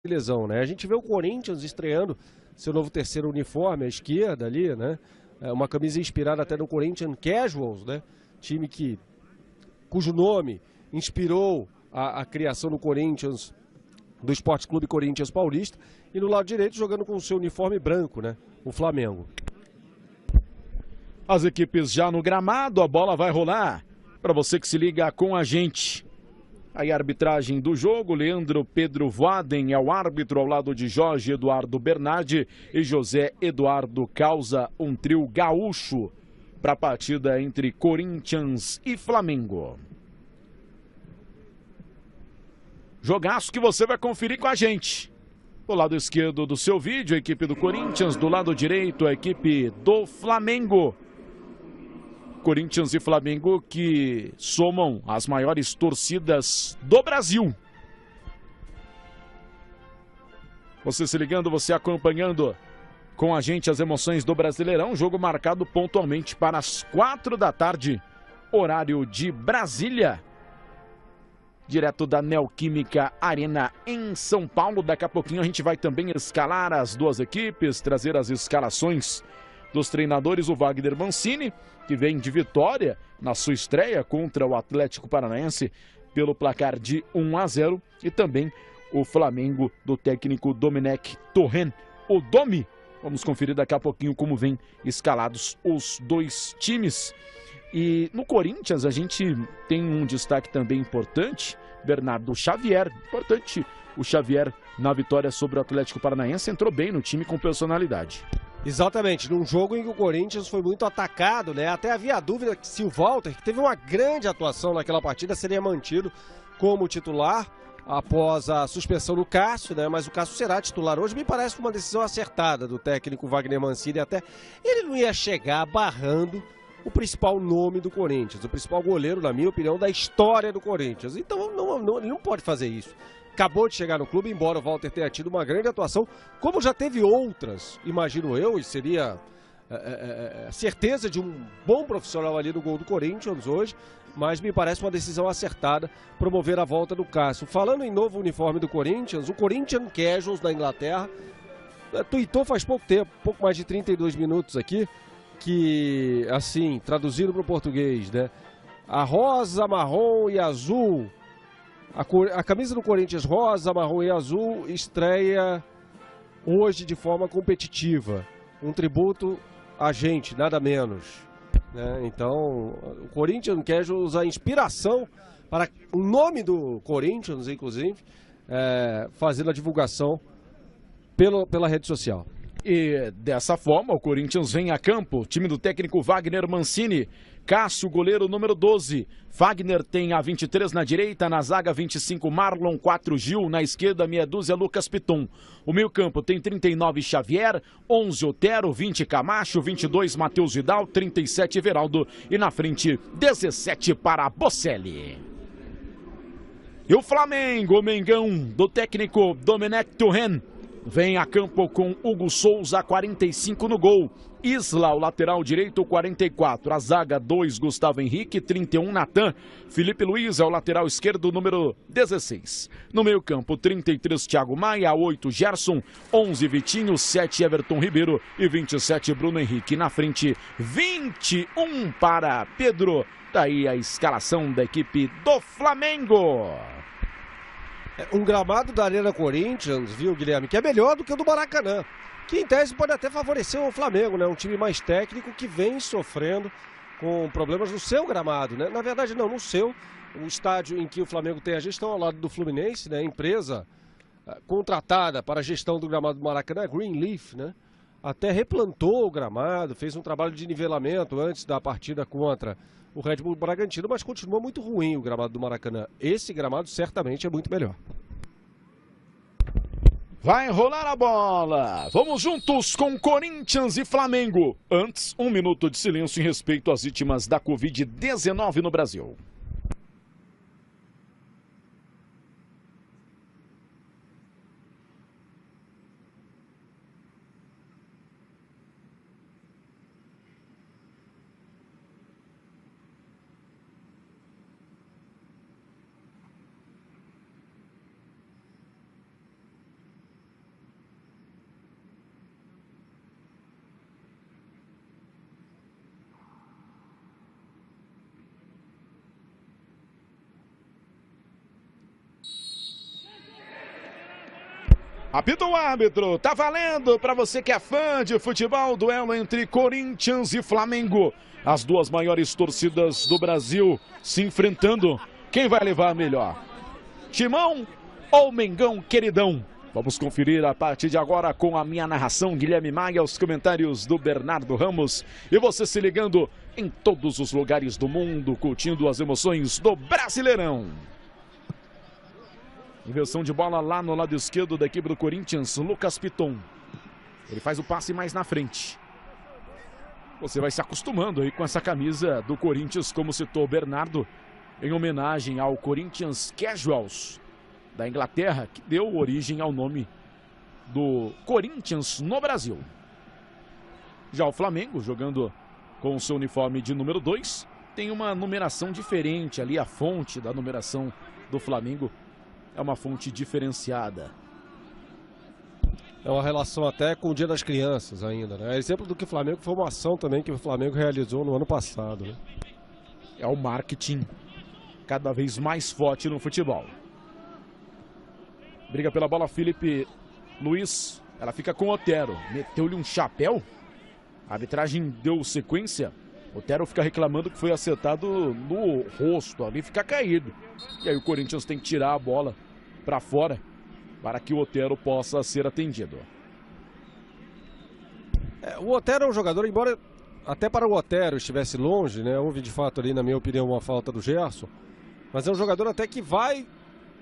lesão, né? A gente vê o Corinthians estreando seu novo terceiro uniforme à esquerda ali, né? Uma camisa inspirada até no Corinthians Casuals, né? Time cujo nome inspirou a criação do Corinthians, do Esporte Clube Corinthians Paulista, e no lado direito jogando com o seu uniforme branco, né? O Flamengo. As equipes já no gramado, a bola vai rolar. Para você que se liga com a gente. Aí a arbitragem do jogo, Leandro Pedro Voaden é o árbitro ao lado de Jorge Eduardo Bernardi e José Eduardo Causa, um trio gaúcho para a partida entre Corinthians e Flamengo. Jogaço que você vai conferir com a gente. Do lado esquerdo do seu vídeo, a equipe do Corinthians, do lado direito, a equipe do Flamengo. Corinthians e Flamengo que somam as maiores torcidas do Brasil. Você se ligando, você acompanhando com a gente as emoções do Brasileirão. Jogo marcado pontualmente para as 4 da tarde, horário de Brasília. Direto da Neoquímica Arena em São Paulo. Daqui a pouquinho a gente vai também escalar as duas equipes, trazer as escalações dos treinadores. O Wagner Mancini, que vem de vitória na sua estreia contra o Atlético Paranaense pelo placar de 1-0. E também o Flamengo do técnico Domenech Torrent, o Domi. Vamos conferir daqui a pouquinho como vem escalados os dois times. E no Corinthians a gente tem um destaque também importante, Bernardo Xavier. Importante o Xavier na vitória sobre o Atlético Paranaense, entrou bem no time com personalidade. Exatamente, num jogo em que o Corinthians foi muito atacado, né? Até havia dúvida se o Walter, que teve uma grande atuação naquela partida, seria mantido como titular após a suspensão do Cássio, né? Mas o Cássio será titular hoje. Me parece uma decisão acertada do técnico Wagner Mancini. Até ele não ia chegar barrando o principal nome do Corinthians, o principal goleiro, na minha opinião, da história do Corinthians. Então ele não pode fazer isso. Acabou de chegar no clube, embora o Walter tenha tido uma grande atuação, como já teve outras, imagino eu, e seria certeza de um bom profissional ali no gol do Corinthians hoje, mas me parece uma decisão acertada promover a volta do Cássio. Falando em novo uniforme do Corinthians, o Corinthians Casuals da Inglaterra tuitou faz pouco tempo, pouco mais de 32 minutos aqui, que, assim, traduzido para o português, né? A rosa, marrom e azul, a camisa do Corinthians rosa, marrom e azul estreia hoje de forma competitiva. Um tributo a gente, nada menos, né? Então, o Corinthians quer usar inspiração para o nome do Corinthians, inclusive, fazendo a divulgação pela rede social. E dessa forma o Corinthians vem a campo, time do técnico Wagner Mancini. Cássio, goleiro número 12. Wagner tem a 23 na direita, na zaga 25 Marlon, 4 Gil, na esquerda meia dúzia Lucas Piton. O meio campo tem 39 Xavier, 11 Otero, 20 Camacho, 22 Matheus Vidal, 37 Everaldo e na frente 17 para Bocelli. E o Flamengo, o Mengão do técnico Domenech Torrent, vem a campo com Hugo Souza, 45 no gol. Isla, o lateral direito, 44. A zaga, 2, Gustavo Henrique, 31, Natan. Felipe Luiz é o lateral esquerdo, número 16. No meio campo, 33, Thiago Maia, 8, Gerson, 11, Vitinho, 7, Everton Ribeiro e 27, Bruno Henrique. Na frente, 21 para Pedro. Daí a escalação da equipe do Flamengo. Um gramado da Arena Corinthians, viu, Guilherme, que é melhor do que o do Maracanã, que em tese pode até favorecer o Flamengo, né? Um time mais técnico que vem sofrendo com problemas no seu gramado, né? Na verdade não, no seu, o estádio em que o Flamengo tem a gestão ao lado do Fluminense, né? Empresa contratada para a gestão do gramado do Maracanã, Greenleaf, né? Até replantou o gramado, fez um trabalho de nivelamento antes da partida contra o Red Bull Bragantino, mas continua muito ruim o gramado do Maracanã. Esse gramado certamente é muito melhor. Vai rolar a bola. Vamos juntos com Corinthians e Flamengo. Antes, 1 minuto de silêncio em respeito às vítimas da Covid-19 no Brasil. Apita o árbitro, tá valendo para você que é fã de futebol, duelo entre Corinthians e Flamengo. As duas maiores torcidas do Brasil se enfrentando. Quem vai levar a melhor? Timão ou Mengão queridão? Vamos conferir a partir de agora com a minha narração, Guilherme Maia, os comentários do Bernardo Ramos. E você se ligando em todos os lugares do mundo, curtindo as emoções do Brasileirão. Inversão de bola lá no lado esquerdo da equipe do Corinthians, Lucas Piton. Ele faz o passe mais na frente. Você vai se acostumando aí com essa camisa do Corinthians, como citou o Bernardo, em homenagem ao Corinthians Casuals da Inglaterra, que deu origem ao nome do Corinthians no Brasil. Já o Flamengo, jogando com o seu uniforme de número 2, tem uma numeração diferente ali, a fonte da numeração do Flamengo é uma fonte diferenciada. É uma relação até com o Dia das Crianças ainda, né? Exemplo do que o Flamengo foi uma ação também que o Flamengo realizou no ano passado, né? É o marketing cada vez mais forte no futebol. Briga pela bola Felipe Luiz, ela fica com o Otero, meteu-lhe um chapéu, a arbitragem deu sequência, Otero fica reclamando que foi acertado no rosto, ali fica caído. E aí o Corinthians tem que tirar a bola para fora para que o Otero possa ser atendido. O Otero é um jogador, embora até para o Otero estivesse longe, né? Houve de fato ali, na minha opinião, uma falta do Gerson, mas é um jogador até que vai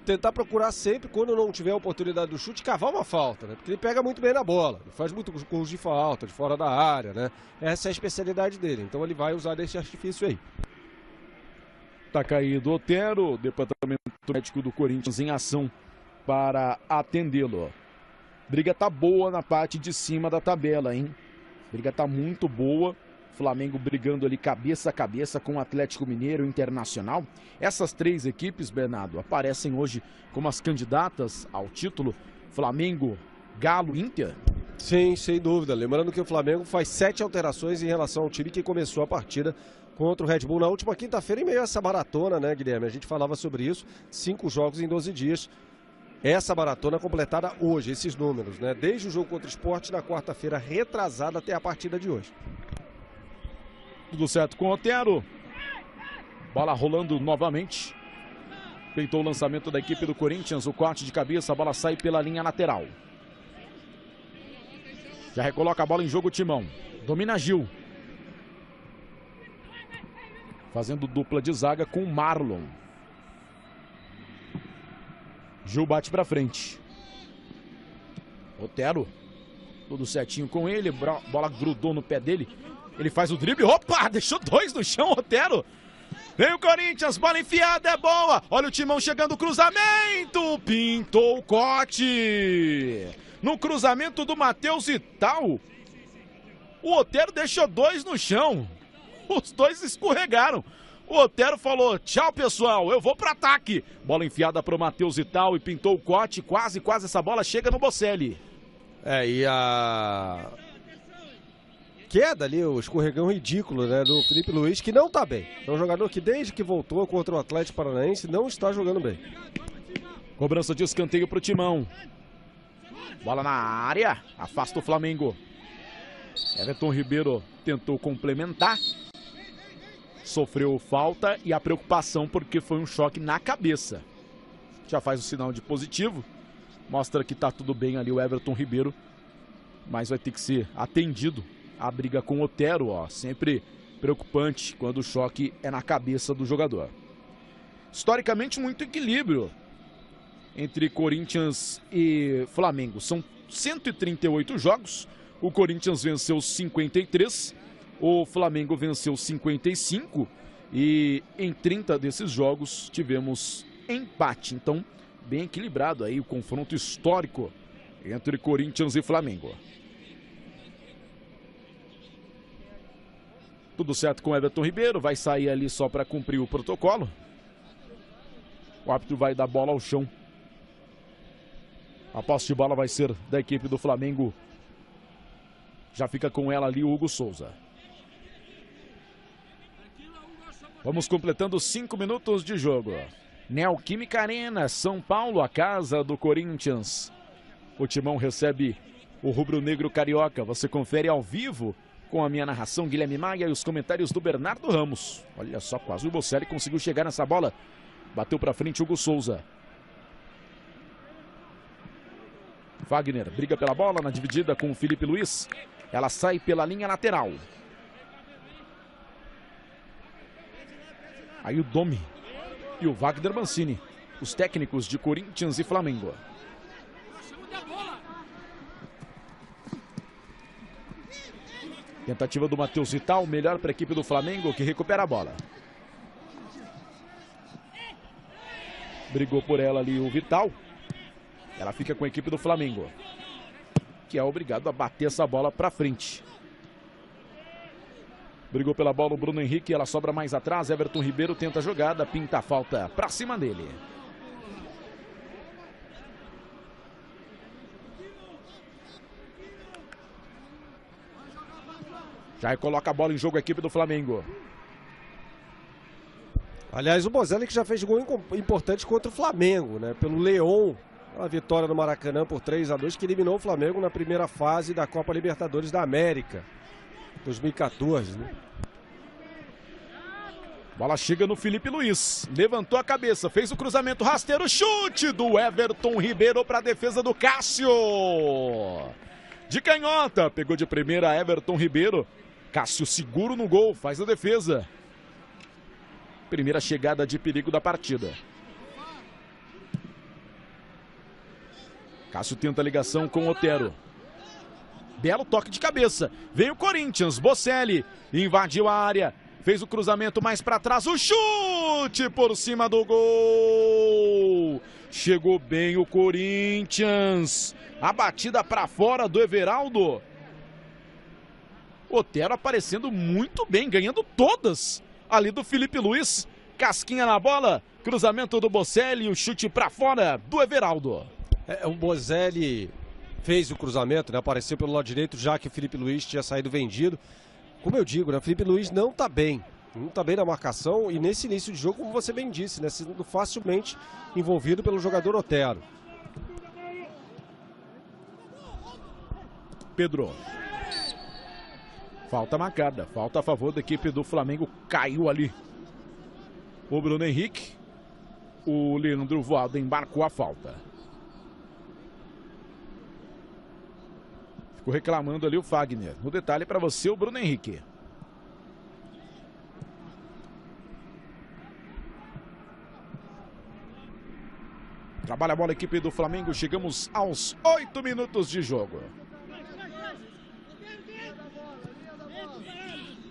tentar procurar sempre, quando não tiver a oportunidade do chute, cavar uma falta, né? Porque ele pega muito bem na bola, ele faz muito gols de falta, de fora da área, né? Essa é a especialidade dele, então ele vai usar desse artifício aí. Tá caído o Otero, departamento médico do Corinthians em ação para atendê-lo. Briga tá boa na parte de cima da tabela, hein? Briga tá muito boa. Flamengo brigando ali cabeça a cabeça com o Atlético Mineiro, Internacional. Essas três equipes, Bernardo, aparecem hoje como as candidatas ao título. Flamengo, Galo, Inter. Sim, sem dúvida. Lembrando que o Flamengo faz 7 alterações em relação ao time que começou a partida contra o Red Bull na última quinta-feira, em meio a essa maratona, né, Guilherme? A gente falava sobre isso, 5 jogos em 12 dias. Essa maratona completada hoje, esses números, né? Desde o jogo contra o Sport na quarta-feira retrasada até a partida de hoje. Tudo certo com o Otero. Bola rolando novamente. Feitou o lançamento da equipe do Corinthians, o corte de cabeça, a bola sai pela linha lateral. Já recoloca a bola em jogo o Timão. Domina Gil. Fazendo dupla de zaga com o Marlon. Gil bate pra frente. Otero. Tudo certinho com ele. Bola grudou no pé dele. Ele faz o drible. Opa! Deixou 2 no chão, Otero. Vem o Corinthians. Bola enfiada, é boa. Olha o Timão chegando, cruzamento. Pintou o corte. No cruzamento do Matheus Vital. O Otero deixou 2 no chão. Os 2 escorregaram. O Otero falou, tchau pessoal, eu vou pro ataque. Bola enfiada pro Matheus Vital e pintou o corte. Quase essa bola chega no Bocelli. E a queda ali, o escorregão ridículo, né, do Felipe Luiz, que não tá bem. É um jogador que desde que voltou contra o Atlético Paranaense não está jogando bem. Cobrança de escanteio pro Timão. Bola na área, afasta o Flamengo. Everton Ribeiro tentou complementar. Sofreu falta e a preocupação porque foi um choque na cabeça. Já faz o sinal de positivo. Mostra que tá tudo bem ali o Everton Ribeiro. Mas vai ter que ser atendido. A briga com o Otero, ó, sempre preocupante quando o choque é na cabeça do jogador. Historicamente, muito equilíbrio entre Corinthians e Flamengo. São 138 jogos. O Corinthians venceu 53. O Flamengo venceu 55 e em 30 desses jogos tivemos empate. Então, bem equilibrado aí o confronto histórico entre Corinthians e Flamengo. Tudo certo com Everton Ribeiro, vai sair ali só para cumprir o protocolo. O árbitro vai dar bola ao chão. A posse de bola vai ser da equipe do Flamengo. Já fica com ela ali o Hugo Souza. Vamos completando 5 minutos de jogo. Neoquímica Arena, São Paulo, a casa do Corinthians. O Timão recebe o rubro-negro carioca. Você confere ao vivo com a minha narração, Guilherme Maia, e os comentários do Bernardo Ramos. Olha só, quase o Bocelli conseguiu chegar nessa bola. Bateu para frente Hugo Souza. Wagner briga pela bola na dividida com o Felipe Luiz. Ela sai pela linha lateral. Aí o Domi e o Wagner Mancini, os técnicos de Corinthians e Flamengo. Tentativa do Matheus Vital, melhor para a equipe do Flamengo, que recupera a bola. Brigou por ela ali o Vital. Ela fica com a equipe do Flamengo, que é obrigado a bater essa bola para frente. Brigou pela bola o Bruno Henrique, ela sobra mais atrás. Everton Ribeiro tenta a jogada, pinta a falta para cima dele. Já coloca a bola em jogo a equipe do Flamengo. Aliás, o Bocelli que já fez gol importante contra o Flamengo, né? Pelo León, a vitória no Maracanã por 3-2, que eliminou o Flamengo na primeira fase da Copa Libertadores da América, 2014, né? Bola chega no Felipe Luiz, levantou a cabeça, fez o cruzamento rasteiro, chute do Everton Ribeiro para a defesa do Cássio. De canhota, pegou de primeira Everton Ribeiro. Cássio seguro no gol, faz a defesa. Primeira chegada de perigo da partida. Cássio tenta a ligação com Otero. Belo toque de cabeça. Vem o Corinthians, Bocelli invadiu a área. Fez o cruzamento mais para trás, o chute por cima do gol. Chegou bem o Corinthians. A batida para fora do Everaldo. Otero aparecendo muito bem, ganhando todas ali do Felipe Luiz. Casquinha na bola, cruzamento do Bocelli, o chute para fora do Everaldo. O Bocelli fez o cruzamento, né? Apareceu pelo lado direito, já que o Felipe Luiz tinha saído vendido. Como eu digo, né? O Felipe Luiz não está bem. Não está bem na marcação e nesse início de jogo, como você bem disse, né? Sendo facilmente envolvido pelo jogador Otero. Pedro. Falta marcada, falta a favor da equipe do Flamengo, caiu ali o Bruno Henrique. O Leandro Voado embarcou a falta. Ficou reclamando ali o Wagner. No detalhe para você, o Bruno Henrique. Trabalha a bola a equipe do Flamengo, chegamos aos 8 minutos de jogo.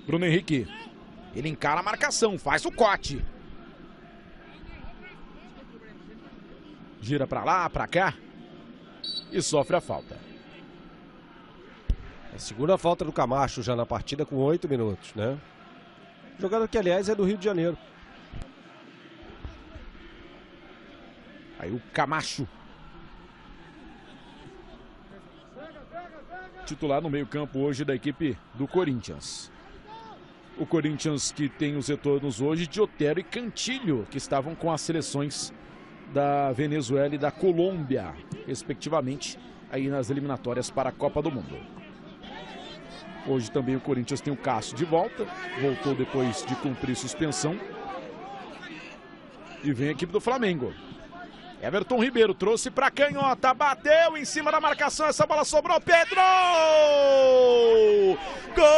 Bruno Henrique, ele encara a marcação, faz o corte. Gira para lá, para cá e sofre a falta. A segunda falta do Camacho já na partida com 8 minutos, né? Jogador que, aliás, é do Rio de Janeiro. Aí o Camacho. Titular no meio-campo hoje da equipe do Corinthians. O Corinthians que tem os retornos hoje de Otero e Cantilho, que estavam com as seleções da Venezuela e da Colômbia, respectivamente, aí nas eliminatórias para a Copa do Mundo. Hoje também o Corinthians tem o Cássio de volta, voltou depois de cumprir suspensão. E vem a equipe do Flamengo. Everton Ribeiro trouxe para canhota, bateu em cima da marcação, essa bola sobrou, Pedro! Gol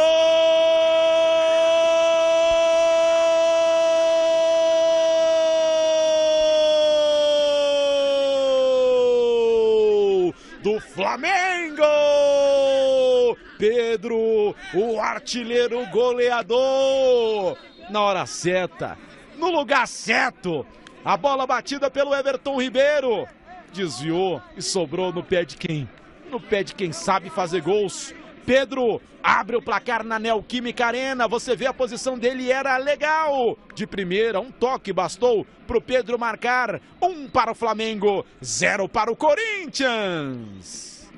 do Flamengo! Pedro, o artilheiro goleador, na hora certa, no lugar certo. A bola batida pelo Everton Ribeiro. Desviou e sobrou no pé de quem? No pé de quem sabe fazer gols. Pedro abre o placar na Neoquímica Arena. Você vê a posição dele, era legal. De primeira, um toque bastou para o Pedro marcar. 1 para o Flamengo, 0 para o Corinthians.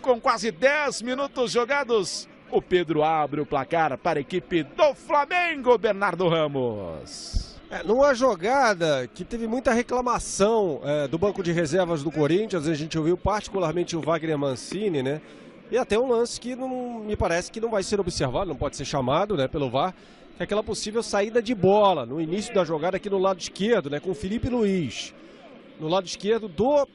Com quase 10 minutos jogados, o Pedro abre o placar para a equipe do Flamengo, Bernardo Ramos. Numa jogada que teve muita reclamação do banco de reservas do Corinthians, a gente ouviu particularmente o Wagner Mancini, né? E até um lance que não, me parece que não vai ser observado, não pode ser chamado, né, pelo VAR, que é aquela possível saída de bola no início da jogada aqui no lado esquerdo, né, com o Felipe Luiz. No lado esquerdo do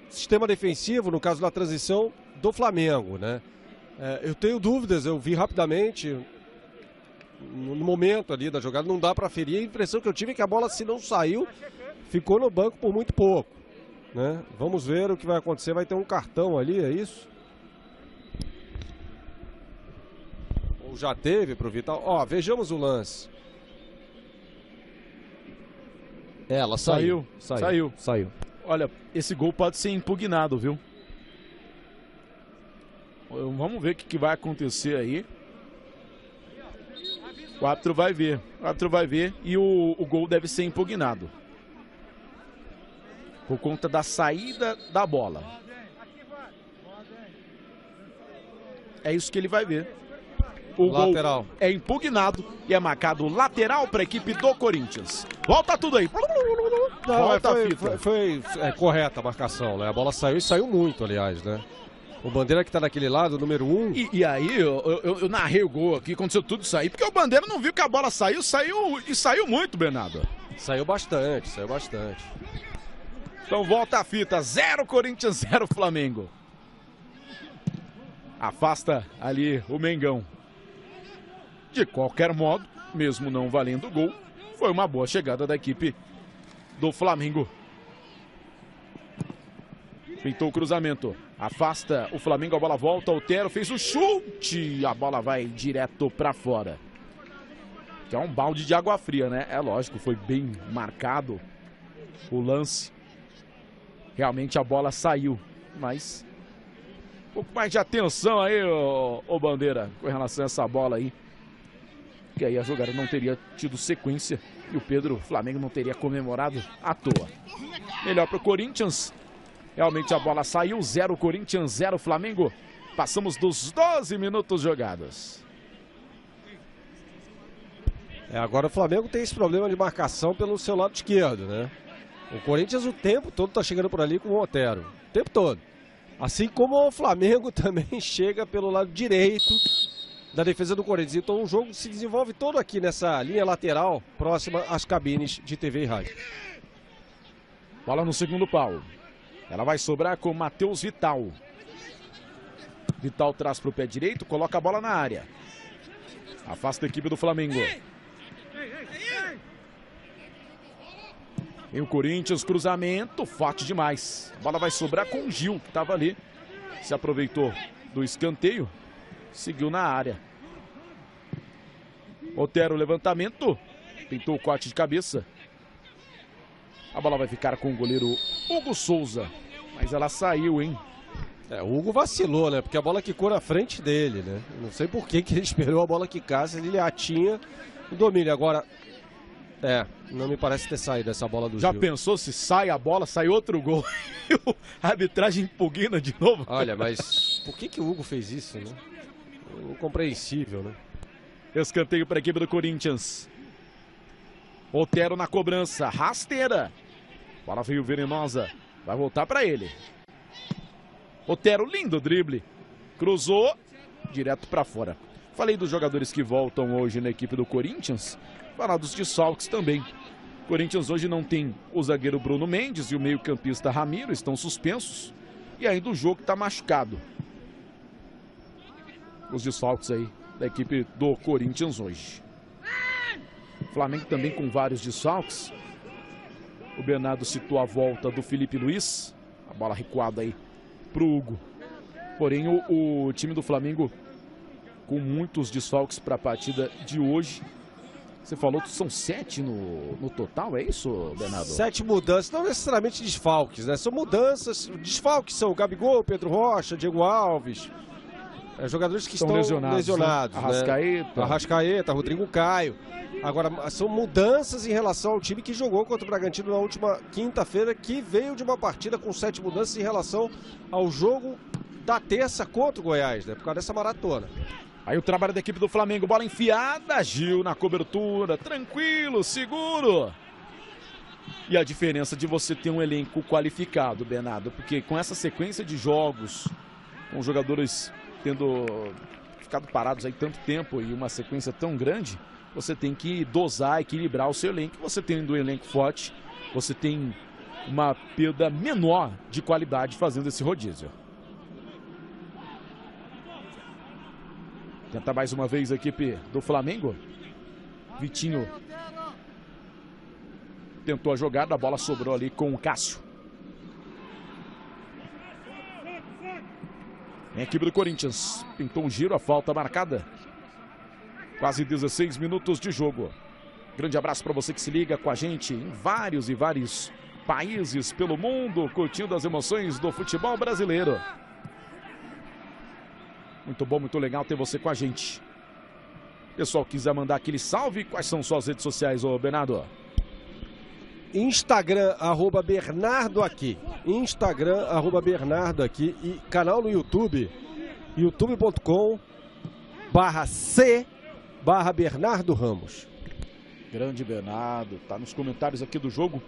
sistema defensivo, no caso da transição do Flamengo, né? Eu tenho dúvidas, eu vi rapidamente, no momento ali da jogada, não dá para ferir. A impressão que eu tive é que a bola, se não saiu, ficou no banco por muito pouco, né? Vamos ver o que vai acontecer, vai ter um cartão ali, é isso? Ou já teve pro Vital? Ó, vejamos o lance. Ela saiu. Olha, esse gol pode ser impugnado, viu? Vamos ver o que vai acontecer aí. O árbitro vai ver e o gol deve ser impugnado. Por conta da saída da bola. É isso que ele vai ver. O lateral gol é impugnado e é marcado lateral para a equipe do Corinthians. Volta tudo aí. Não, volta a fita. Foi correta a marcação, né? A bola saiu e saiu muito, aliás, né? O Bandeira que tá daquele lado, número 1. E aí, eu narrei o gol aqui, aconteceu tudo isso aí, porque o Bandeira não viu que a bola saiu muito, Bernardo. Saiu bastante. Então volta a fita, 0 Corinthians, 0 Flamengo. Afasta ali o Mengão. De qualquer modo, mesmo não valendo o gol, foi uma boa chegada da equipe do Flamengo. Pintou o cruzamento. Afasta o Flamengo, a bola volta. Otero fez o chute. A bola vai direto para fora. Que é um balde de água fria, né? É lógico, foi bem marcado o lance. Realmente a bola saiu. Mas um pouco mais de atenção aí, ô Bandeira, com relação a essa bola aí. Que aí a jogada não teria tido sequência. E o Flamengo não teria comemorado à toa. Melhor para o Corinthians. Realmente a bola saiu, 0 Corinthians, 0 Flamengo. Passamos dos 12 minutos jogados. Agora o Flamengo tem esse problema de marcação pelo seu lado esquerdo, né? O Corinthians o tempo todo tá chegando por ali com o Otero. O tempo todo. Assim como o Flamengo também chega pelo lado direito da defesa do Corinthians. Então o jogo se desenvolve todo aqui nessa linha lateral, próxima às cabines de TV e rádio. Bola no segundo pau. Ela vai sobrar com o Matheus Vital. Vital traz para o pé direito, coloca a bola na área. Afasta a equipe do Flamengo. E o Corinthians, cruzamento, forte demais. A bola vai sobrar com o Gil, que estava ali. Se aproveitou do escanteio, seguiu na área. Otero, levantamento. Pintou o corte de cabeça. A bola vai ficar com o goleiro Hugo Souza. Mas ela saiu, hein? O Hugo vacilou, né? Porque a bola quicou na frente dele, né? Não sei por que ele esperou a bola quicasse. Ele a tinha o domínio. Agora, não me parece ter saído essa bola do Gil. Já pensou se sai a bola, sai outro gol? A arbitragem impugna de novo? Olha, mas por que o Hugo fez isso, né? Incompreensível, né? Escanteio para a equipe do Corinthians. Otero na cobrança, rasteira. Bola veio venenosa. Vai voltar para ele. Otero, lindo drible. Cruzou, direto para fora. Falei dos jogadores que voltam hoje na equipe do Corinthians. Falar dos desfalques também. O Corinthians hoje não tem o zagueiro Bruno Mendes e o meio-campista Ramiro, estão suspensos. E ainda o jogo está machucado. Os desfalques aí da equipe do Corinthians hoje. Flamengo também com vários desfalques. O Bernardo citou a volta do Felipe Luiz. A bola recuada aí pro Hugo. Porém, o time do Flamengo com muitos desfalques para a partida de hoje. Você falou que são 7 no total, é isso, Bernardo? 7 mudanças, não necessariamente desfalques, né? São mudanças. Desfalques são Gabigol, Pedro Rocha, Diego Alves. Jogadores que estão lesionados, né? Arrascaeta, Rodrigo Caio. Agora, são mudanças em relação ao time que jogou contra o Bragantino na última quinta-feira, que veio de uma partida com 7 mudanças em relação ao jogo da terça contra o Goiás, né? Por causa dessa maratona. Aí o trabalho da equipe do Flamengo, bola enfiada, Gil na cobertura, tranquilo, seguro. E a diferença de você ter um elenco qualificado, Bernardo, porque com essa sequência de jogos, com os jogadores tendo ficado parados aí tanto tempo e uma sequência tão grande, você tem que dosar, equilibrar o seu elenco. Você tendo um elenco forte, você tem uma perda menor de qualidade fazendo esse rodízio. Tenta mais uma vez a equipe do Flamengo. Vitinho tentou a jogada, a bola sobrou ali com o Cássio. Vem a equipe do Corinthians. Pintou um giro, a falta marcada. Quase 16 minutos de jogo. Grande abraço para você que se liga com a gente em vários e vários países pelo mundo, curtindo as emoções do futebol brasileiro. Muito bom, muito legal ter você com a gente. Pessoal, quiser mandar aquele salve, quais são suas redes sociais, ô Bernardo? Instagram, @BernardoAqui. Instagram, @BernardoAqui. E canal no YouTube, youtube.com/C/Bernardo Ramos. Grande Bernardo, tá nos comentários aqui do jogo.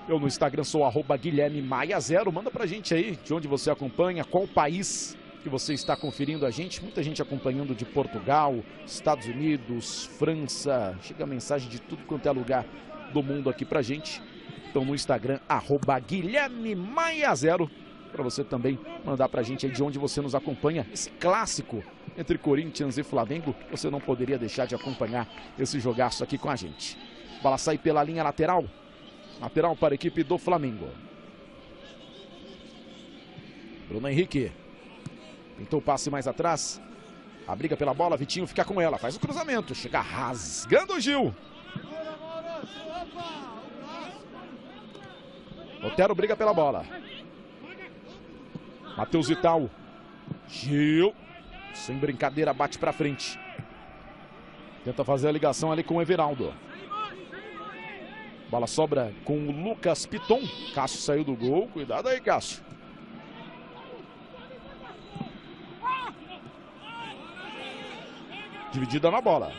Eu no Instagram sou @GuilhermeMaia0. Manda pra gente aí de onde você acompanha, qual país que você está conferindo a gente. Muita gente acompanhando de Portugal, Estados Unidos, França. Chega mensagem de tudo quanto é lugar do mundo aqui pra gente. Então no Instagram, @GuilhermeMaia0. Para você também mandar pra gente aí de onde você nos acompanha. Esse clássico entre Corinthians e Flamengo. Você não poderia deixar de acompanhar esse jogaço aqui com a gente. Bola sai pela linha lateral. Lateral para a equipe do Flamengo. Bruno Henrique. Tentou o passe mais atrás. A briga pela bola, Vitinho fica com ela. Faz o cruzamento. Chega rasgando o Gil. Otero briga pela bola. Matheus Vital. Gil. Sem brincadeira, bate pra frente. Tenta fazer a ligação ali com o Everaldo. Bola sobra com o Lucas Piton. Cássio saiu do gol. Cuidado aí, Cássio. Dividida na bola.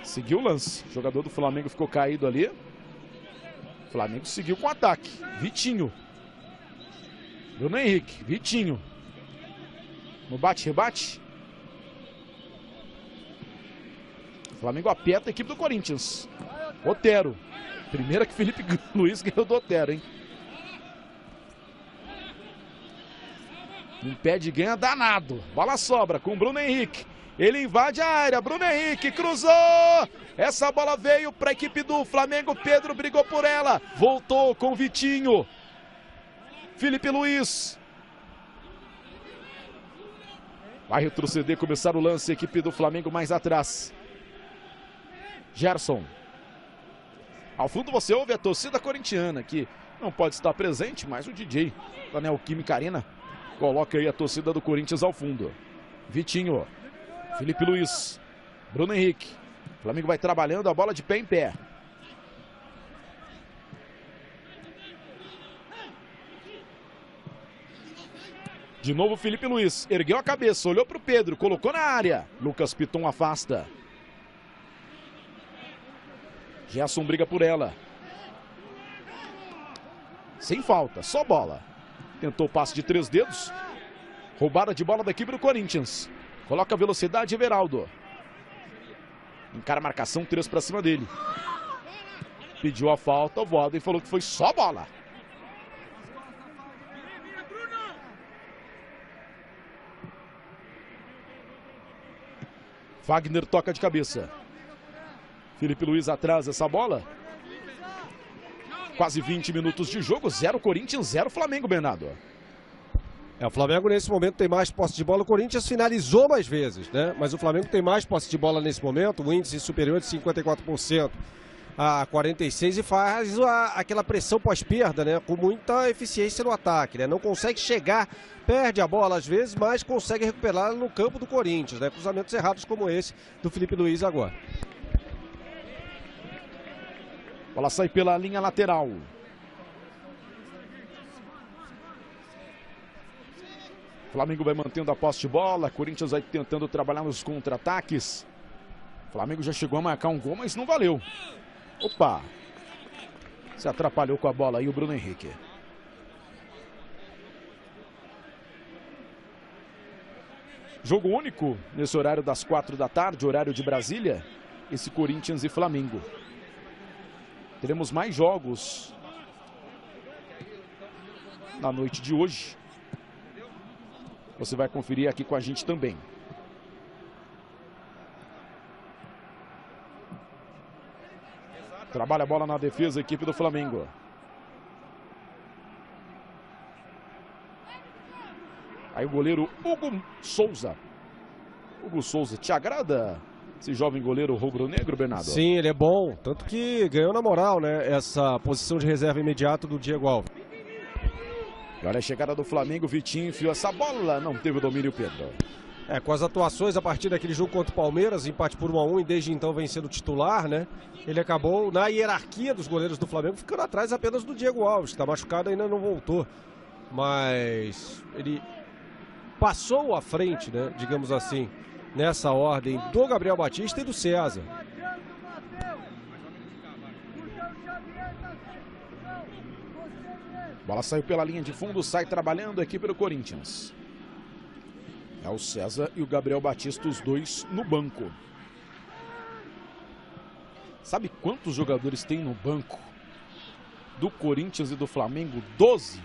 Seguiu o lance. O jogador do Flamengo ficou caído ali. O Flamengo seguiu com o ataque. Vitinho. Bruno Henrique. Vitinho. No bate-rebate. O Flamengo aperta a equipe do Corinthians. Otero. Primeira que Felipe Luiz ganhou do Otero, hein? Um pé de ganha danado. Bola sobra com o Bruno Henrique. Ele invade a área. Bruno Henrique cruzou. Essa bola veio para a equipe do Flamengo. Pedro brigou por ela. Voltou com o Vitinho. Felipe Luiz. Vai retroceder, começar o lance. Equipe do Flamengo mais atrás. Gerson. Ao fundo você ouve a torcida corintiana, que não pode estar presente, mas o DJ da Neoquímica Arena coloca aí a torcida do Corinthians ao fundo. Vitinho, Felipe Luiz, Bruno Henrique. O Flamengo vai trabalhando a bola de pé em pé. De novo Felipe Luiz, ergueu a cabeça, olhou para o Pedro, colocou na área. Lucas Piton afasta. Gerson briga por ela. Sem falta, só bola. Tentou o passe de 3 dedos. Roubada de bola da equipe do Corinthians. Coloca a velocidade, Everaldo. Encara a marcação, 3 para cima dele. Pediu a falta, o Walden falou que foi só bola. Wagner toca de cabeça. Felipe Luiz atrás dessa bola. Quase 20 minutos de jogo, 0 Corinthians, 0 Flamengo, Bernardo. O Flamengo nesse momento tem mais posse de bola. O Corinthians finalizou mais vezes, né? Mas o Flamengo tem mais posse de bola nesse momento. O índice superior de 54% a 46% e faz aquela pressão pós-perda, né? Com muita eficiência no ataque, né? Não consegue chegar, perde a bola às vezes, mas consegue recuperá-la no campo do Corinthians, né? Cruzamentos errados como esse do Felipe Luiz agora. Bola sai pela linha lateral. Flamengo vai mantendo a posse de bola. Corinthians vai tentando trabalhar nos contra-ataques. Flamengo já chegou a marcar um gol, mas não valeu. Opa! Se atrapalhou com a bola aí o Bruno Henrique. Jogo único nesse horário das 4 da tarde, horário de Brasília. Esse Corinthians e Flamengo. Teremos mais jogos na noite de hoje. Você vai conferir aqui com a gente também. Trabalha a bola na defesa a equipe do Flamengo. Aí o goleiro Hugo Souza. Hugo Souza, te agrada esse jovem goleiro rubro-negro, Bernardo? Sim, ele é bom. Tanto que ganhou na moral, né? Essa posição de reserva imediata do Diego Alves. E olha a chegada do Flamengo, Vitinho enfiou essa bola, não teve o domínio, Pedro. Com as atuações a partir daquele jogo contra o Palmeiras, empate por 1-1 e desde então vem sendo titular, né? Ele acabou na hierarquia dos goleiros do Flamengo ficando atrás apenas do Diego Alves, que está machucado e ainda não voltou. Mas ele passou à frente, né? Digamos assim, nessa ordem do Gabriel Batista e do César. Bola saiu pela linha de fundo, sai trabalhando a equipe do Corinthians. É o César e o Gabriel Batista, os dois no banco. Sabe quantos jogadores tem no banco do Corinthians e do Flamengo? 12.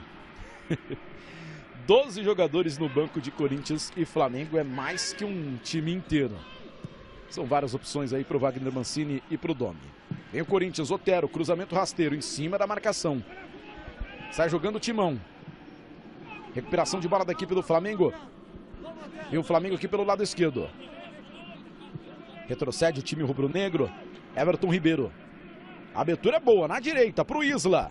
12 jogadores no banco de Corinthians e Flamengo é mais que um time inteiro. São várias opções aí para o Wagner Mancini e para o Domi. Vem o Corinthians, Otero, cruzamento rasteiro em cima da marcação. Sai jogando o timão. Recuperação de bola da equipe do Flamengo. E o Flamengo aqui pelo lado esquerdo. Retrocede o time rubro-negro. Everton Ribeiro. A abertura é boa, na direita, para o Isla.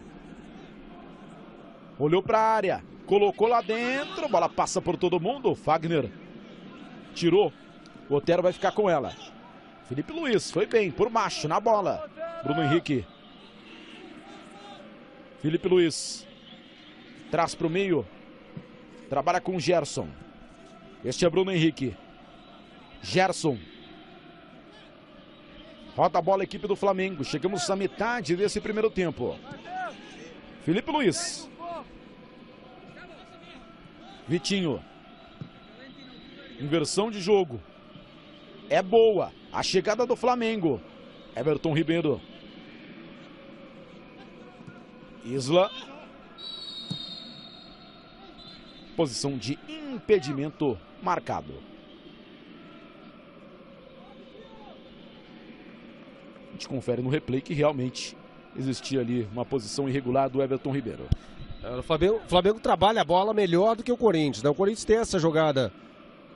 Olhou para a área. Colocou lá dentro. Bola passa por todo mundo. Fagner tirou. O Otero vai ficar com ela. Felipe Luiz foi bem, por baixo, na bola. Bruno Henrique. Felipe Luiz. Traz para o meio. Trabalha com o Gerson. Este é Bruno Henrique. Gerson. Roda a bola a equipe do Flamengo. Chegamos à metade desse primeiro tempo. Felipe Luiz. Vitinho. Inversão de jogo. É boa. A chegada do Flamengo. Everton Ribeiro. Isla. Posição de impedimento marcado. A gente confere no replay que realmente existia ali uma posição irregular do Everton Ribeiro. O Flamengo trabalha a bola melhor do que o Corinthians, né? O Corinthians tem essa jogada